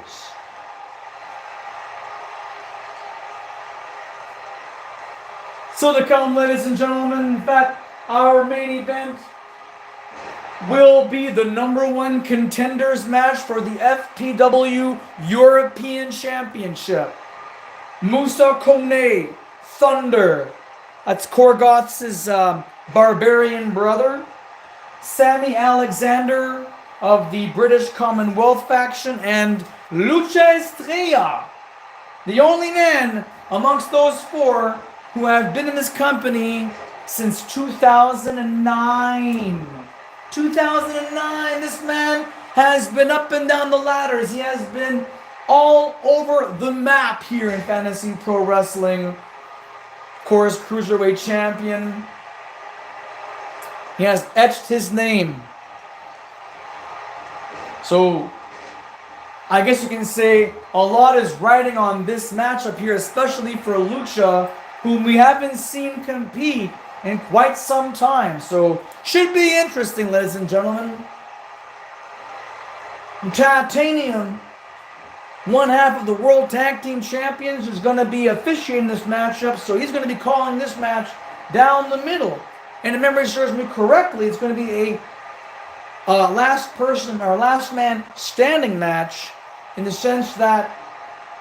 So to come, ladies and gentlemen, in fact, our main event will be the #1 contenders match for the FPW European Championship. Musa Kone, Thunder, that's Korgoth's barbarian brother. Sammy Alexander of the British Commonwealth faction, and Lucha Estrella, the only man amongst those four who have been in this company since 2009. 2009, this man has been up and down the ladders. He has been all over the map here in Fantasy Pro Wrestling. Of course, Cruiserweight Champion. He has etched his name. So, I guess you can say a lot is riding on this matchup here, especially for Lucha, whom we haven't seen compete in quite some time. So, should be interesting, ladies and gentlemen. Titanium, one half of the World Tag Team Champions, is going to be officiating this matchup, so he's going to be calling this match down the middle. And if memory serves me correctly, it's going to be a last person or last man standing match, in the sense that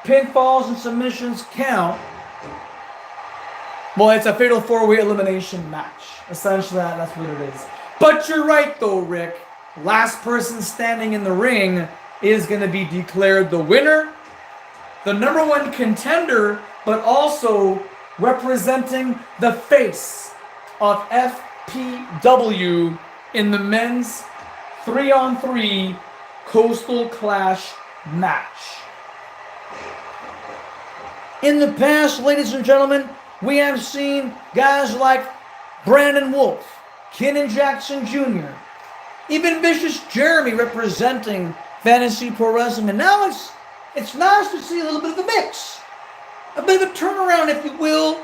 pinfalls and submissions count. Well, it's a fatal 4-way elimination match. Essentially, that's what it is. But you're right, though, Rick. Last person standing in the ring is going to be declared the winner, the #1 contender, but also representing the face of FPW in the men's 3-on-3 Coastal Clash match. In the past, ladies and gentlemen, we have seen guys like Brandon Wolf, Kenan Jackson Jr., even Vicious Jeremy representing Fantasy Pro Wrestling. And now it's nice to see a little bit of a mix. A bit of a turnaround, if you will.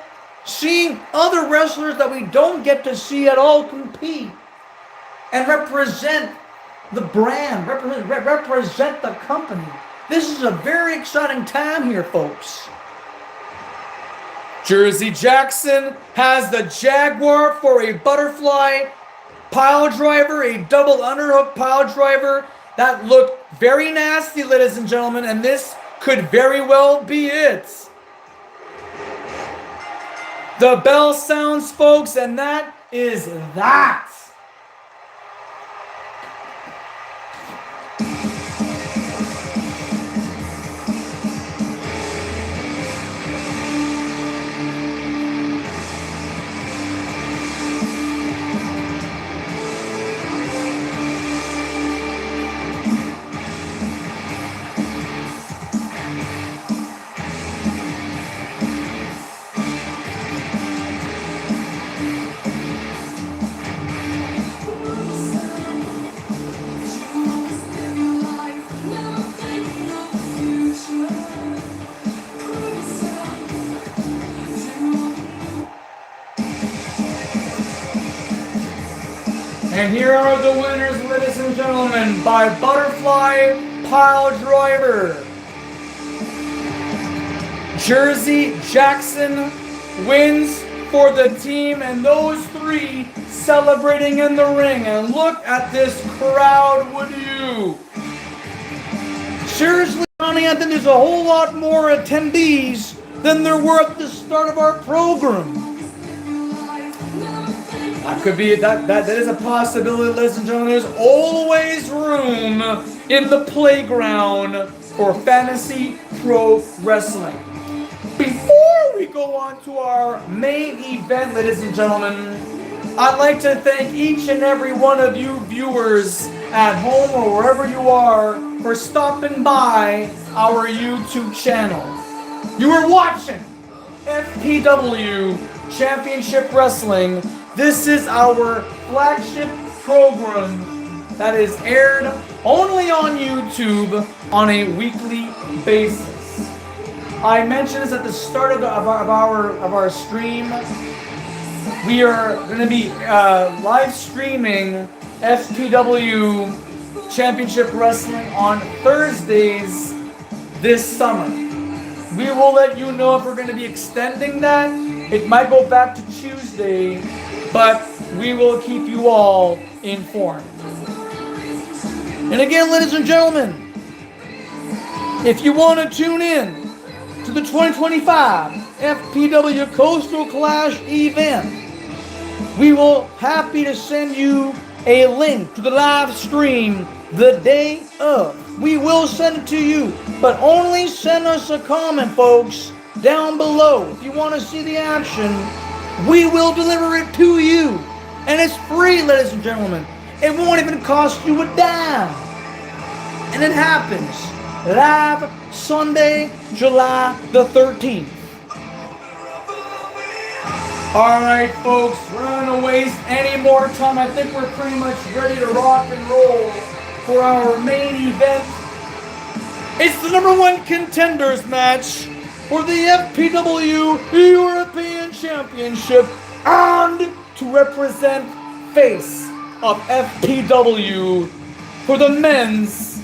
Seeing other wrestlers that we don't get to see at all compete and represent the brand, represent the company. This is a very exciting time here, folks. Jersey Jackson has the Jaguar for a butterfly pile driver, a double underhook pile driver. That looked very nasty, ladies and gentlemen, and this could very well be it. The bell sounds, folks, and that is that. And here are the winners, ladies and gentlemen, by butterfly pile driver. Jersey Jackson wins for the team, and those three celebrating in the ring. And look at this crowd, would you? Seriously, Johnny, I think there's a whole lot more attendees than there were at the start of our program. That could be, that is a possibility, ladies and gentlemen. There's always room in the playground for Fantasy Pro Wrestling. Before we go on to our main event, ladies and gentlemen, I'd like to thank each and every one of you viewers at home or wherever you are for stopping by our YouTube channel. You are watching FPW Championship Wrestling. This is our flagship program that is aired only on YouTube on a weekly basis. I mentioned this at the start of our stream. We are going to be live streaming FPW Championship Wrestling on Thursdays this summer. We will let you know if we're going to be extending that. It might go back to Tuesday, but we will keep you all informed. And again, ladies and gentlemen, if you want to tune in to the 2025 FPW Coastal Clash event, we will happy to send you a link to the live stream the day of. We will send it to you, but only send us a comment, folks, down below. If you want to see the action, we will deliver it to you. And it's free, ladies and gentlemen. It won't even cost you a dime. And it happens live Sunday, July the 13th. Alright, folks, we're not going to waste any more time. I think we're pretty much ready to rock and roll for our main event. It's the #1 contenders match for the FPW European Championship and to represent face of FPW for the men's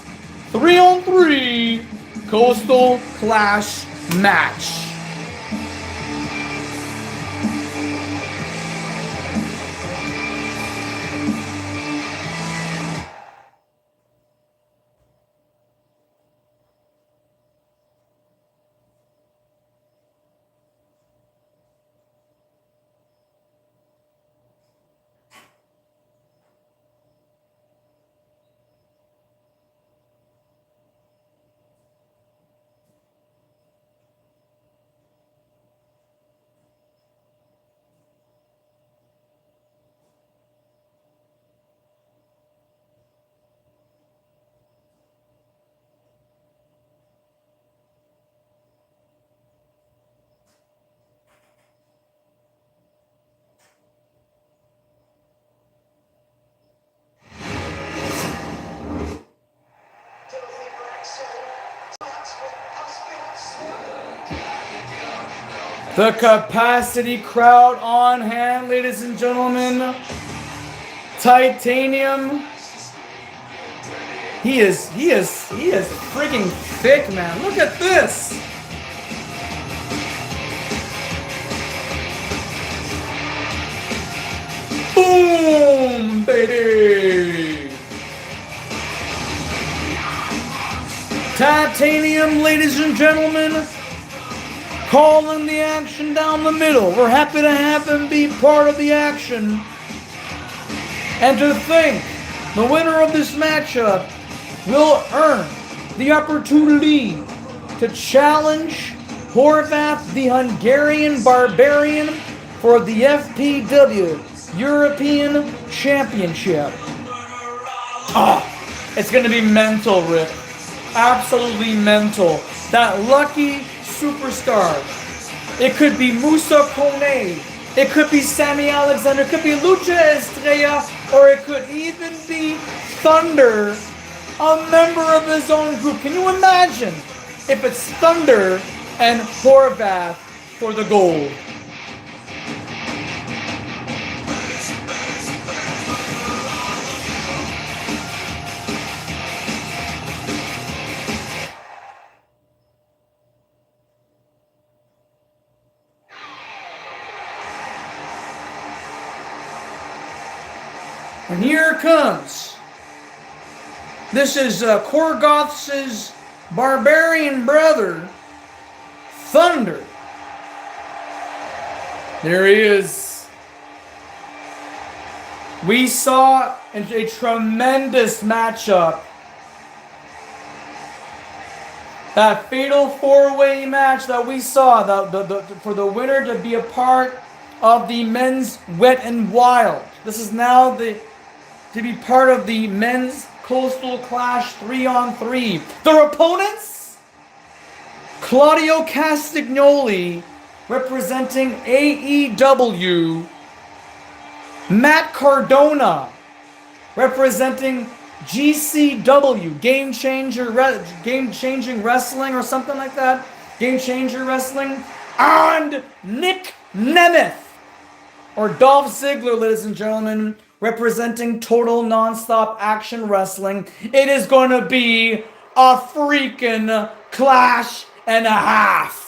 3-on-3 Coastal Clash match. The capacity crowd on hand, ladies and gentlemen. Titanium. He is freaking thick, man. Look at this. Boom, baby. Titanium, ladies and gentlemen. Calling the action down the middle. We're happy to have him be part of the action. And to think the winner of this matchup will earn the opportunity to challenge Horvath, the Hungarian Barbarian, for the FPW European Championship. It's going to be mental, Rick. Absolutely mental. That lucky superstar. It could be Musa Kone. It could be Sammy Alexander. It could be Lucha Estrella. Or it could even be Thunder, a member of his own group. Can you imagine if it's Thunder and Horvath for the gold? And here it comes. This is Korgoth's barbarian brother, Thunder. There he is. We saw a tremendous matchup. That fatal four-way match that we saw, for the winner to be a part of the men's Wet and Wild. This is now to be part of the men's Coastal Clash 3-on-3. Their opponents? Claudio Castagnoli, representing AEW. Matt Cardona, representing GCW, Game Changing Wrestling or something like that. Game Changer Wrestling. And Nick Nemeth, or Dolph Ziggler, ladies and gentlemen, representing total nonstop action wrestling. It is going to be a freaking clash and a half.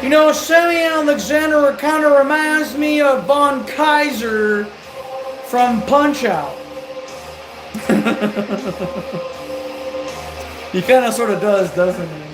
You know, Sammy Alexander kind of reminds me of Von Kaiser from Punch-Out. He kind of sort of does, doesn't he?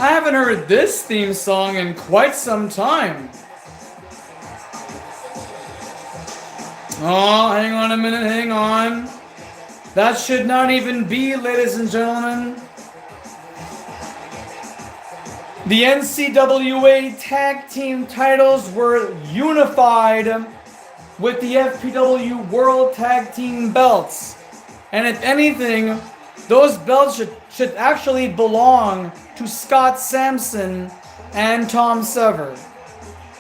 I haven't heard this theme song in quite some time. Oh, hang on a minute, hang on. That should not even be, ladies and gentlemen. The NCWA Tag Team titles were unified with the FPW World Tag Team belts. And if anything, those belts should actually belong to Scott Sampson and Tom Sever.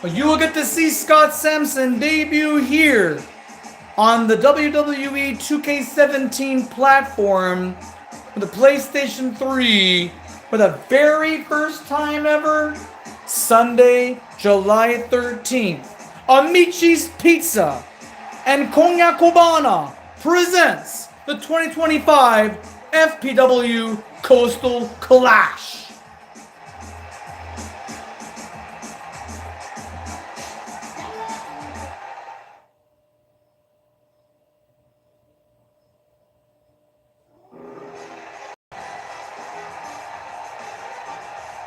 But you will get to see Scott Sampson debut here on the WWE 2K17 platform for the PlayStation 3 for the very first time ever, Sunday, July 13th. Amici's Pizza and Cognac Cubana presents the 2025 FPW Coastal Clash.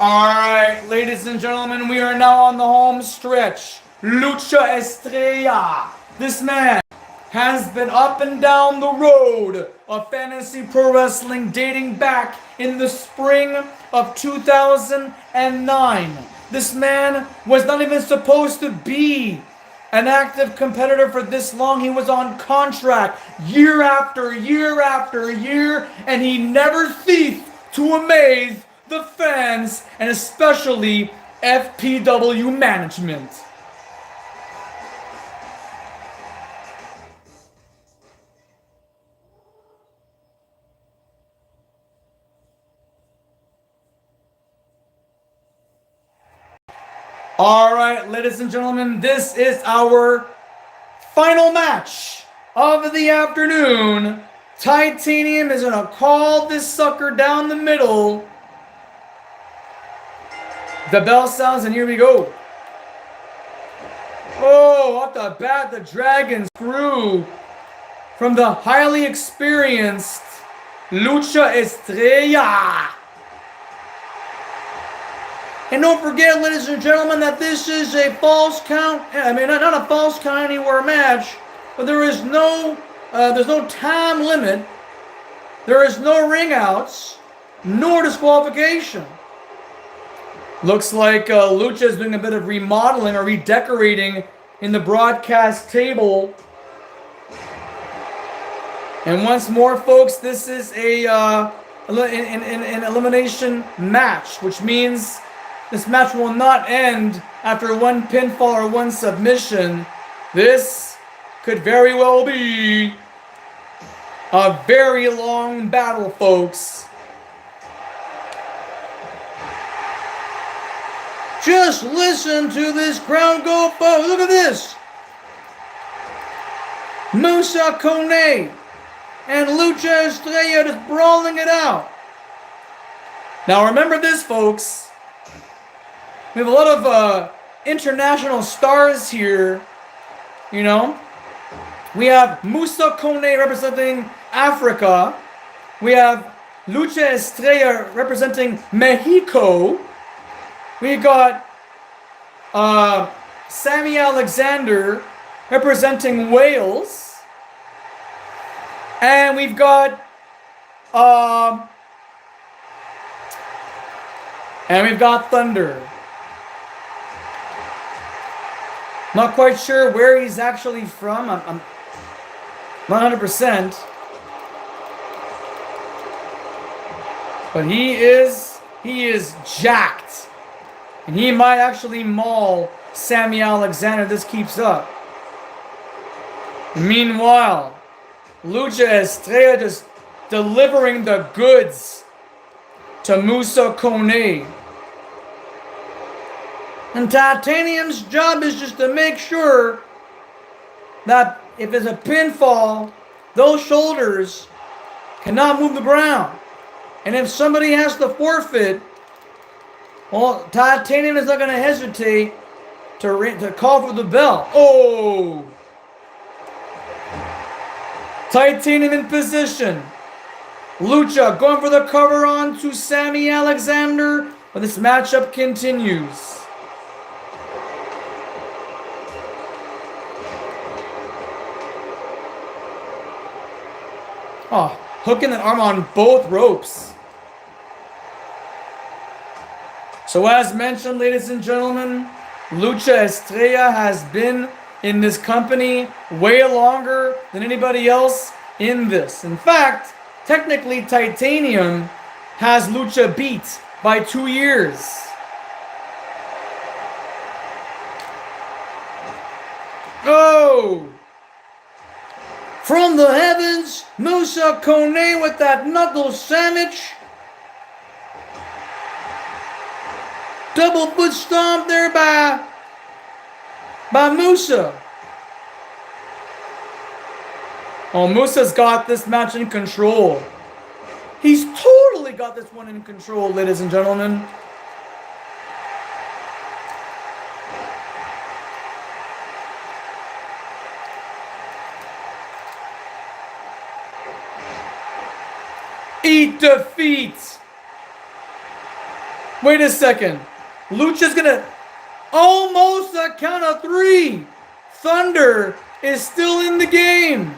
Alright, ladies and gentlemen, we are now on the home stretch. Lucha Estrella. This man has been up and down the road of fantasy pro wrestling dating back in the spring of 2009. This man was not even supposed to be an active competitor for this long. He was on contract year after year after year, and he never ceased to amaze the fans and especially FPW management. All right, ladies and gentlemen, this is our final match of the afternoon. Titanium is going to call this sucker down the middle. The bell sounds, and here we go. Oh, off the bat, the Dragon Screw from the highly experienced Lucha Estrella. And don't forget, ladies and gentlemen, that this is a false count. I mean, not a false count anywhere match, but there's no time limit. There is no ring outs, nor disqualification. Looks like Lucha is doing a bit of remodeling or redecorating in the broadcast table. And once more, folks, this is an elimination match, which means this match will not end after one pinfall or one submission. This could very well be a very long battle, folks. Just listen to this crowd go, folks. Look at this. Musa Kone and Lucha Estrella just brawling it out. Now remember this, folks. We have a lot of international stars here. You know, we have Musa Kone representing Africa. We have Lucha Estrella representing Mexico. We got Sammy Alexander representing Wales. And we've got Thunder. Not quite sure where he's actually from. I'm not 100%. But he is jacked. And he might actually maul Sammy Alexander if this keeps up. Meanwhile, Lucha Estrella just delivering the goods to Musa Kone. And Titanium's job is just to make sure that if it's a pinfall, those shoulders cannot move the ground. And if somebody has to forfeit, well, Titanium is not going to hesitate to call for the bell. Oh! Titanium in position. Lucha going for the cover on to Sammy Alexander, but this matchup continues. Oh, hooking the arm on both ropes. So as mentioned, ladies and gentlemen, Lucha Estrella has been in this company way longer than anybody else in this. In fact, technically Titanium has Lucha beat by 2 years. Oh! From the heavens, Musa Kone with that knuckle sandwich. Double foot stomp there by Musa. Oh, Musa's got this match in control. He's totally got this one in control, ladies and gentlemen. Eat defeat. Wait a second. Lucha's gonna almost a count of 3. Thunder is still in the game.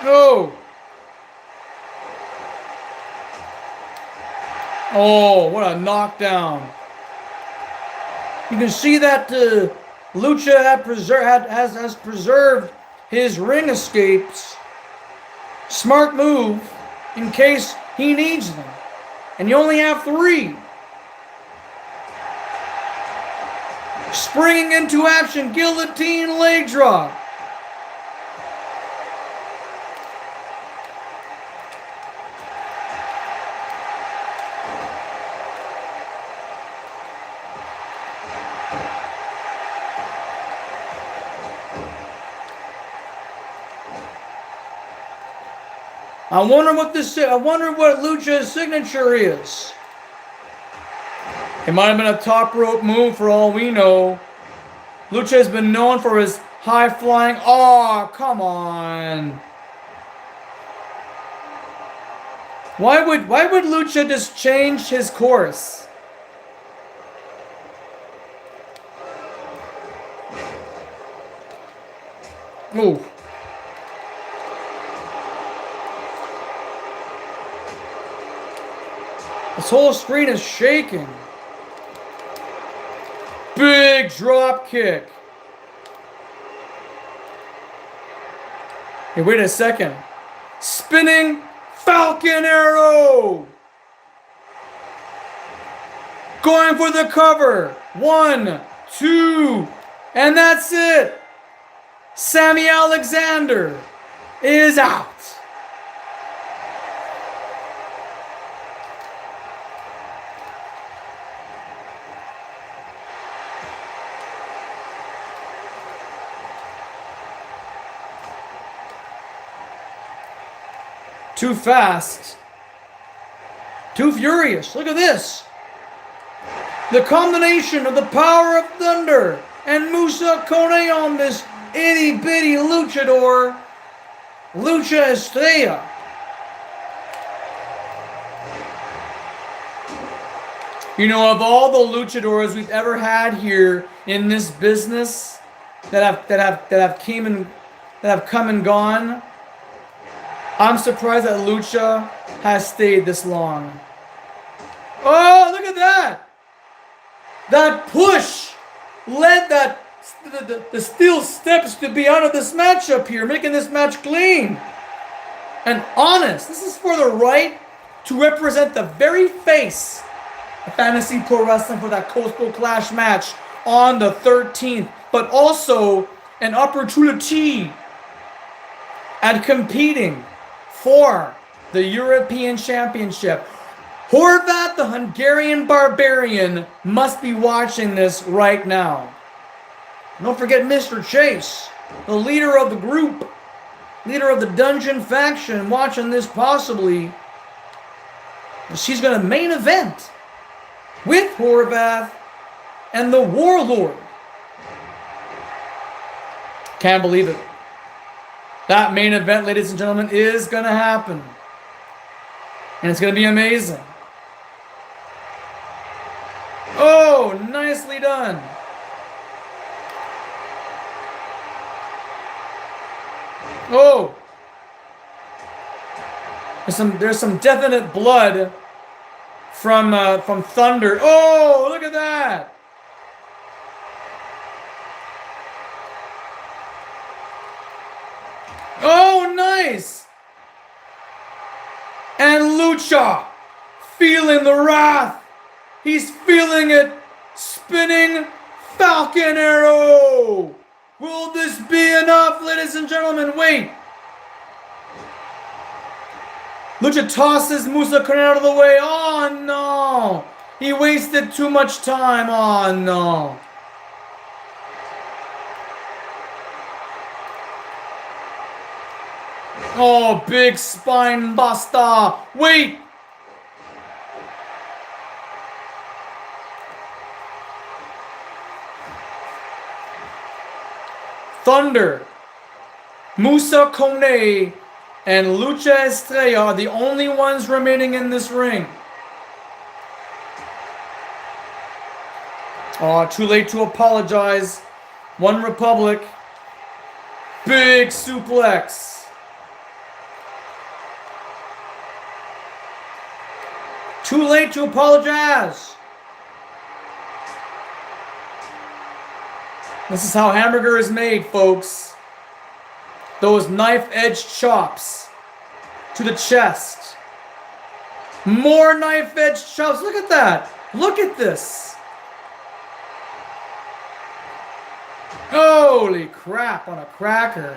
Oh. Oh, what a knockdown. You can see that Lucha has preserved his ring escapes. Smart move in case he needs them. And you only have 3. Springing into action, guillotine leg drop. I wonder what Lucha's signature is. It might have been a top rope move for all we know. Lucha has been known for his high flying. Oh, come on. Why would Lucha just change his course? Ooh. This whole screen is shaking. Big drop kick. Hey, wait a second. Spinning Falcon Arrow. Going for the cover. 1, 2, and that's it. Sammy Alexander is out. Too fast. Too furious. Look at this. The combination of the power of Thunder and Musa Kone on this itty bitty luchador, Lucha Estrella. You know, of all the luchadors we've ever had here in this business that have come and gone, I'm surprised that Lucha has stayed this long. Oh, look at that! That push led the steel steps to be out of this matchup here, making this match clean and honest. This is for the right to represent the very face of Fantasy Pro Wrestling for that Coastal Clash match on the 13th, but also an opportunity at competing for the European Championship. Horvat, the Hungarian Barbarian, must be watching this right now. Don't forget Mr. Chase, the leader of the group, leader of the Dungeon faction, watching this possibly. She's going to main event with Horvath and the Warlord. Can't believe it. That main event, ladies and gentlemen, is going to happen. And it's going to be amazing. Oh, nicely done. Oh. There's some definite blood from Thunder. Oh, look at that. Oh, nice. And Lucha, feeling the wrath. He's feeling it. Spinning Falcon Arrow. Will this be enough, ladies and gentlemen? Wait. Lucha tosses Musa Kone out of the way. Oh, no. He wasted too much time. Oh, no. Oh, big spine buster. Wait. Thunder, Musa Kone, and Lucha Estrella are the only ones remaining in this ring. Oh, too late to apologize. One Republic. Big suplex. Too late to apologize. This is how hamburger is made, folks. Those knife-edge chops to the chest. More knife-edge chops. Look at that. Look at this. Holy crap on a cracker.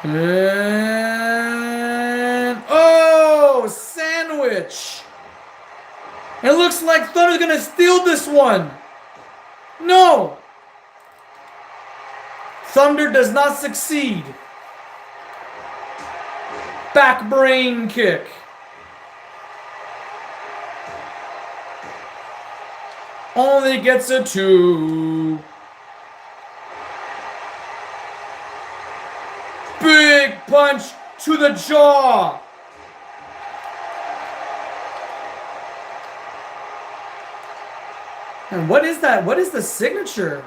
And oh, sandwich. It looks like Thunder's gonna steal this one. No. Thunder does not succeed. Back brain kick. Only gets a 2. Big punch to the jaw. And what is that? What is the signature?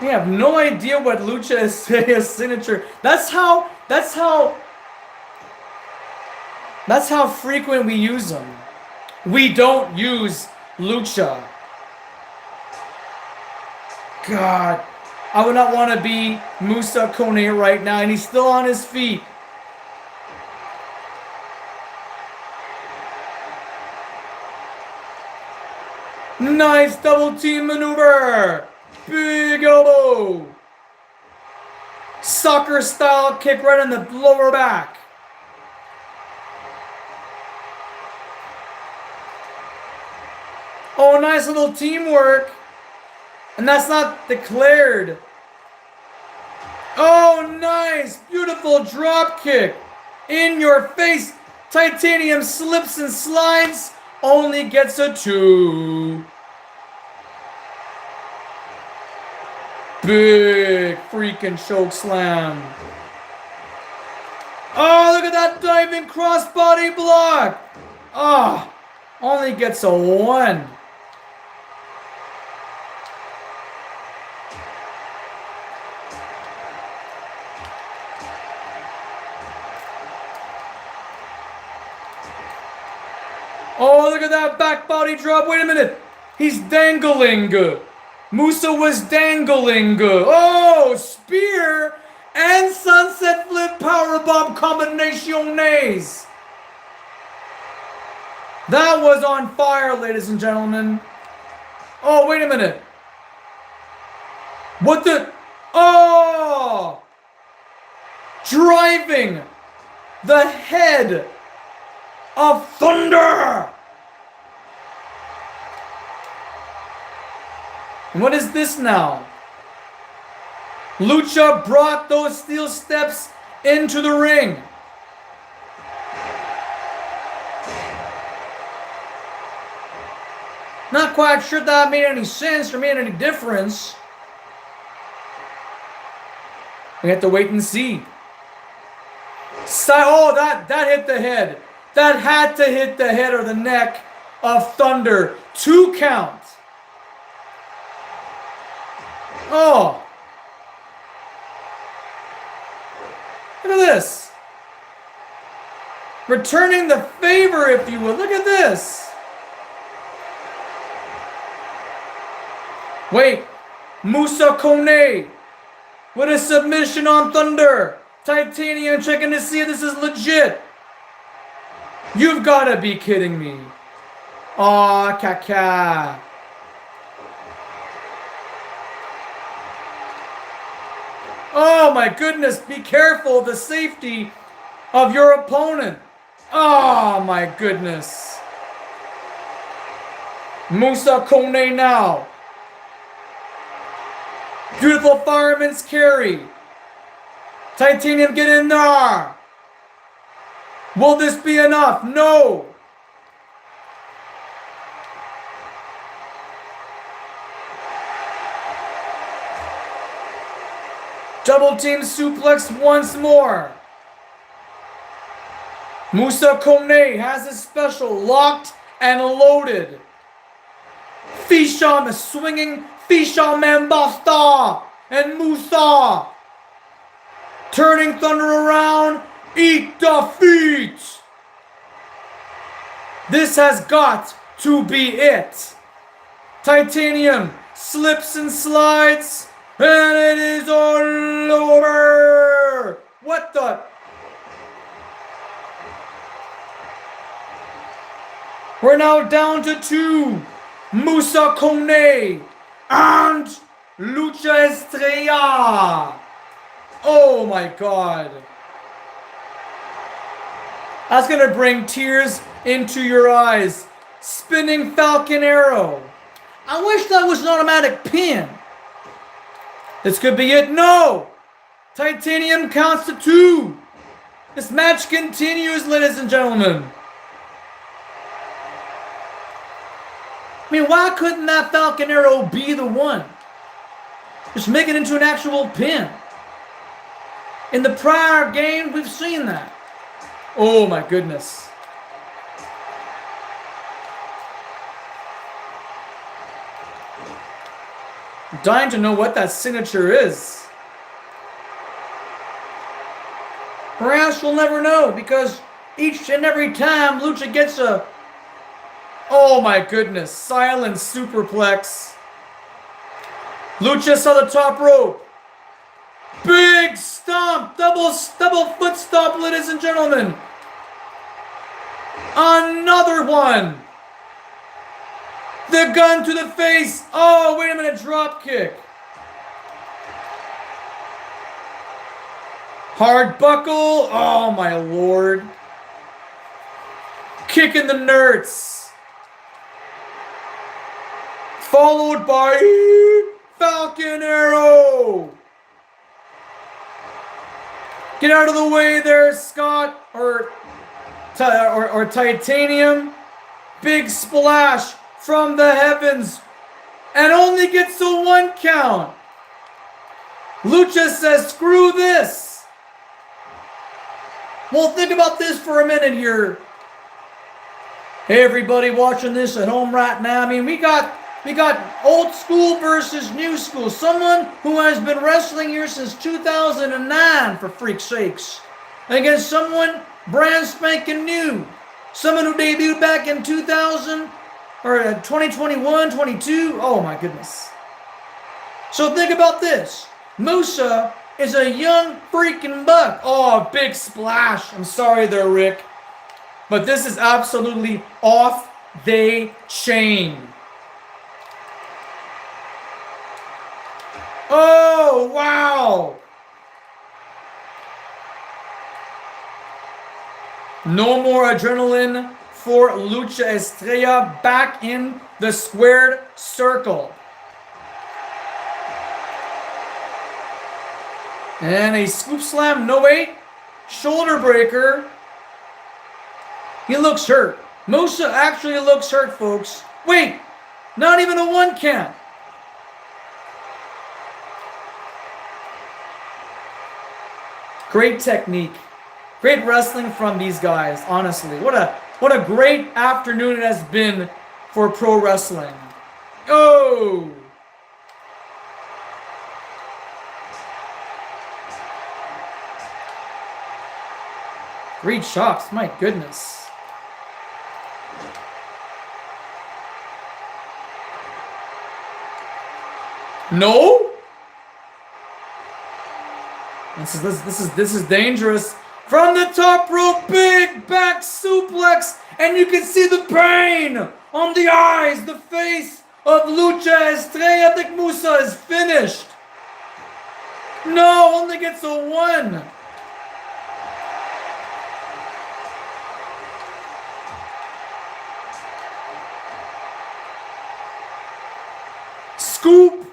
I have no idea what Lucha Estrellas signature. That's how frequent we use them. We don't use Lucha. God, I would not want to be Musa Kone right now, and he's still on his feet. Nice double team maneuver. Big elbow. Soccer style kick right in the lower back. Oh, nice little teamwork. And that's not declared. Oh, nice. Beautiful drop kick. In your face. Titanium slips and slides. Only gets a 2. Big freaking choke slam. Oh, look at that diving crossbody block. Oh, only gets a 1. Oh, look at that back body drop. Wait a minute. He's dangling. Musa was dangling. Oh, spear and sunset flip powerbomb combinaciones. That was on fire, ladies and gentlemen. Oh, wait a minute. What the? Oh! Driving the head of Thunder. What is this now? Lucha brought those steel steps into the ring. Not quite sure that made any sense or made any difference. We have to wait and see. Oh, that hit the head. That had to hit the head or the neck of Thunder. 2 count. Oh. Look at this. Returning the favor, if you will. Look at this. Wait. Musa Kone with a submission on Thunder. Titanium checking to see if this is legit. You've got to be kidding me. Aw, caca. Oh my goodness, be careful of the safety of your opponent. Oh my goodness. Musa Kone now. Beautiful fireman's carry. Titanium, get in there. Will this be enough? No. Double team suplex once more. Musa Kone has his special locked and loaded. Fisham is swinging. Fisherman Buster and Musa turning Thunder around. Eat defeat. This has got to be it. Titanium slips and slides, and it is all over. What the? We're now down to 2. Musa Kone and Lucha Estrella. Oh my God. That's going to bring tears into your eyes. Spinning Falcon Arrow. I wish that was an automatic pin. This could be it. No. Titanium counts to 2. This match continues, ladies and gentlemen. I mean, why couldn't that Falcon Arrow be the one? Just make it into an actual pin. In the prior game, we've seen that. Oh my goodness. dying to know what that signature is. Perhaps we'll never know, because each and every time Lucha gets a... Oh my goodness, silent superplex. Lucha saw the top rope. Big stomp, double foot stomp, ladies and gentlemen. Another one. The gun to the face. Oh, wait a minute, drop kick. Hard buckle. Oh my lord. Kick in the nerds. Followed by Falcon Arrow. Get out of the way there, Scott, or Titanium. Big splash from the heavens, and only gets a 1 count. Lucha says, screw this. Well, think about this for a minute here. Hey, everybody watching this at home right now. I mean, we got old school versus new school. Someone who has been wrestling here since 2009, for freak's sakes. Against someone brand spanking new. Someone who debuted back in 2000 or 2021, 22. Oh my goodness. So think about this. Musa is a young freaking buck. Oh, big splash. I'm sorry there, Rick. But this is absolutely off the chain. Oh, wow. No more adrenaline for Lucha Estrella, back in the squared circle. And a scoop slam, no wait, shoulder breaker. He looks hurt. Musa actually looks hurt, folks. Wait, not even a 1 count. Great technique. Great wrestling from these guys, honestly. What a great afternoon it has been for pro wrestling. Oh! Great chops, my goodness. No? This is dangerous. From the top rope, big back suplex, and you can see the pain on the eyes, the face of Lucha Estrella. I think Musa is finished. No, only gets a 1. Scoop,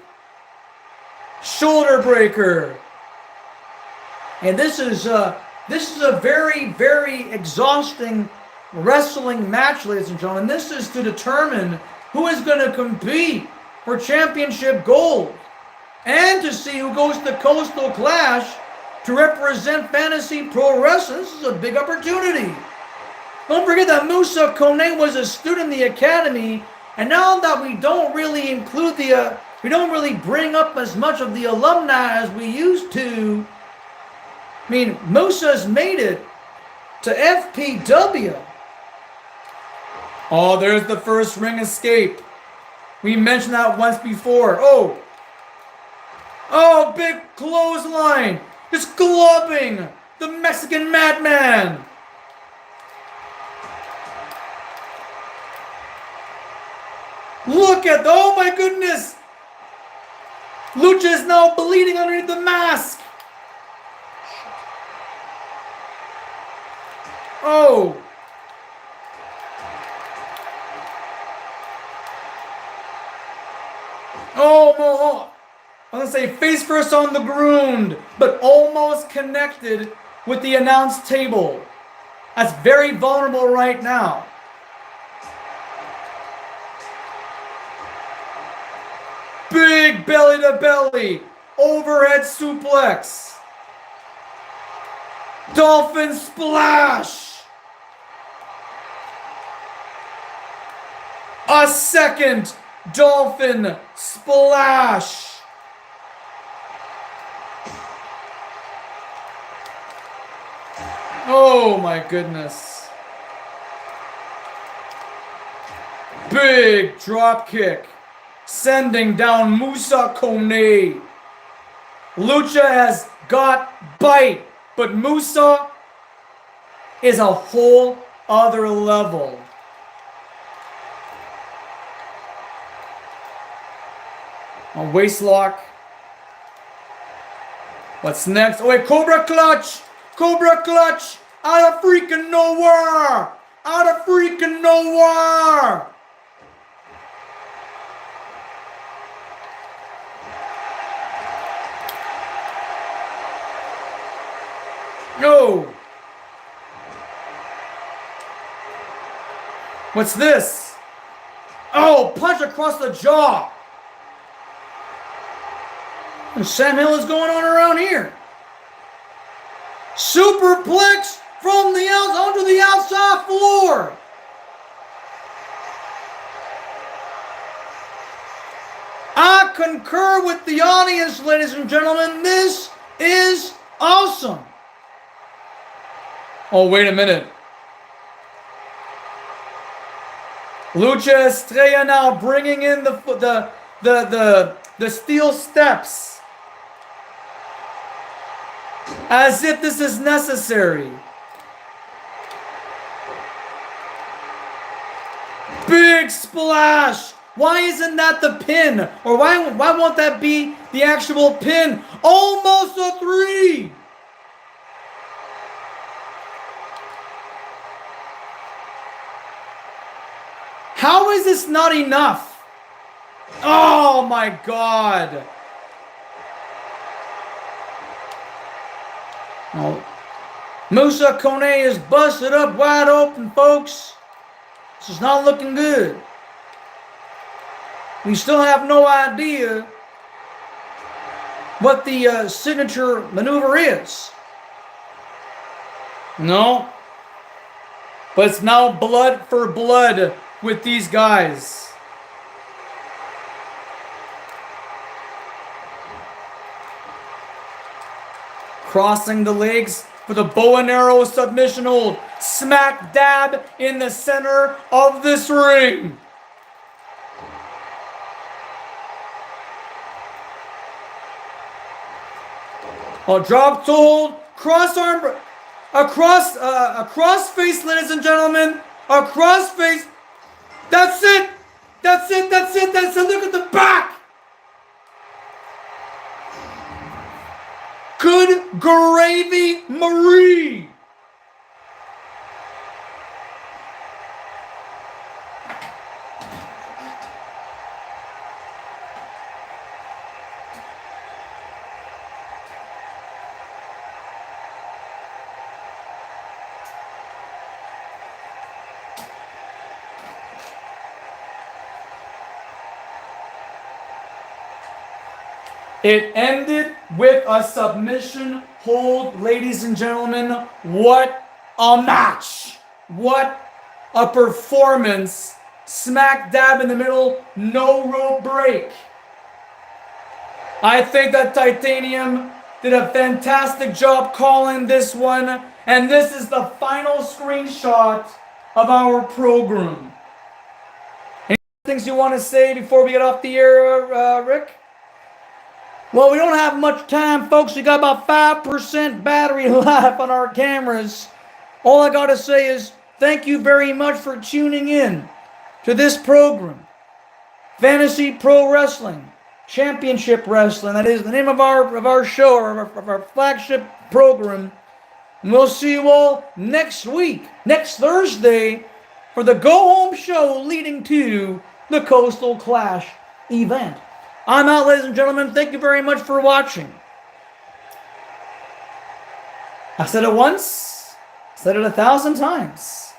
shoulder breaker, and this is a very, very exhausting wrestling match, ladies and gentlemen. This is to determine who is going to compete for championship gold, and to see who goes to Coastal Clash to represent Fantasy Pro Wrestling. This is a big opportunity. Don't forget that Musa Kone was a student in the academy. And now that we don't really include we don't really bring up as much of the alumni as we used to. I mean, Musa's made it to FPW. Oh, there's the first ring escape. We mentioned that once before. Oh, big clothesline. Just gloving the Mexican Madman. Look at, oh my goodness! Lucha is now bleeding underneath the mask. Oh. Oh, I'm going to say face first on the ground, but almost connected with the announce table. That's very vulnerable right now. Big belly to belly, overhead suplex. Dolphin splash. A second dolphin splash. Oh my goodness. Big drop kick. Sending down Musa Kone. Lucha has got bite, but Musa is a whole other level. A waist lock. What's next? Oh wait, Cobra Clutch! Cobra Clutch! Out of freaking nowhere! Out of freaking nowhere! No! What's this? Oh, punch across the jaw! What Sam Hill is going on around here? Superplex from the onto the outside floor. I concur with the audience, ladies and gentlemen. This is awesome. Oh, wait a minute. Lucha Estrella now bringing in the steel steps. As if this is necessary. Big splash. Why isn't that the pin? Or why won't that be the actual pin? Almost a 3. How is this not enough? Oh my God. Oh. Musa Kone is busted up wide open, folks. This is not looking good. We still have no idea what the signature maneuver is. No. But it's now blood for blood with these guys. Crossing the legs for the bow and arrow submission hold. Smack dab in the center of this ring. A drop to hold. Cross arm. A cross face, ladies and gentlemen. A cross face. That's it. That's it. That's it. That's it. Look at the back. Good gravy, Marie. It ended with a submission hold, ladies and gentlemen. What a match. What a performance. Smack dab in the middle, no rope break. I think that Titanium did a fantastic job calling this one. And this is the final screenshot of our program. Any things you want to say before we get off the air, Rick? Well, we don't have much time, folks. We got about 5% battery life on our cameras. All I got to say is thank you very much for tuning in to this program. Fantasy Pro Wrestling, Championship Wrestling. That is the name of our show, of our flagship program. And we'll see you all next week, next Thursday, for the go-home show leading to the Coastal Clash event. I'm out, ladies and gentlemen. Thank you very much for watching. I said it once, said it 1,000 times.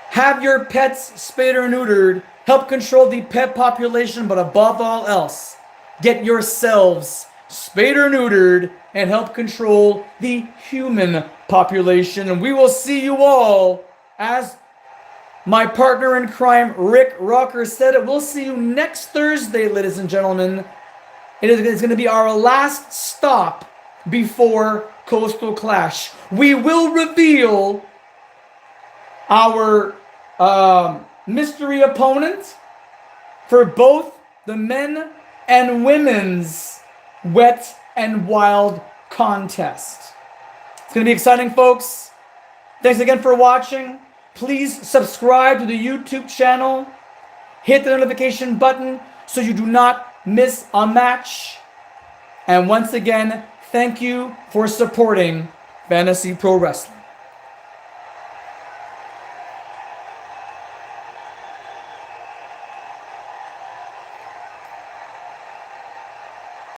Have your pets spayed or neutered. Help control the pet population, but above all else, get yourselves spayed or neutered and help control the human population. And we will see you all, as my partner in crime, Rick Rocker, said it. We'll see you next Thursday, ladies and gentlemen. It is going to be our last stop before Coastal Clash. We will reveal our mystery opponent for both the men and women's Wet and Wild contest. It's going to be exciting, folks. Thanks again for watching. Please subscribe to the YouTube channel. Hit the notification button so you do not miss a match. And once again, thank you for supporting Fantasy Pro Wrestling.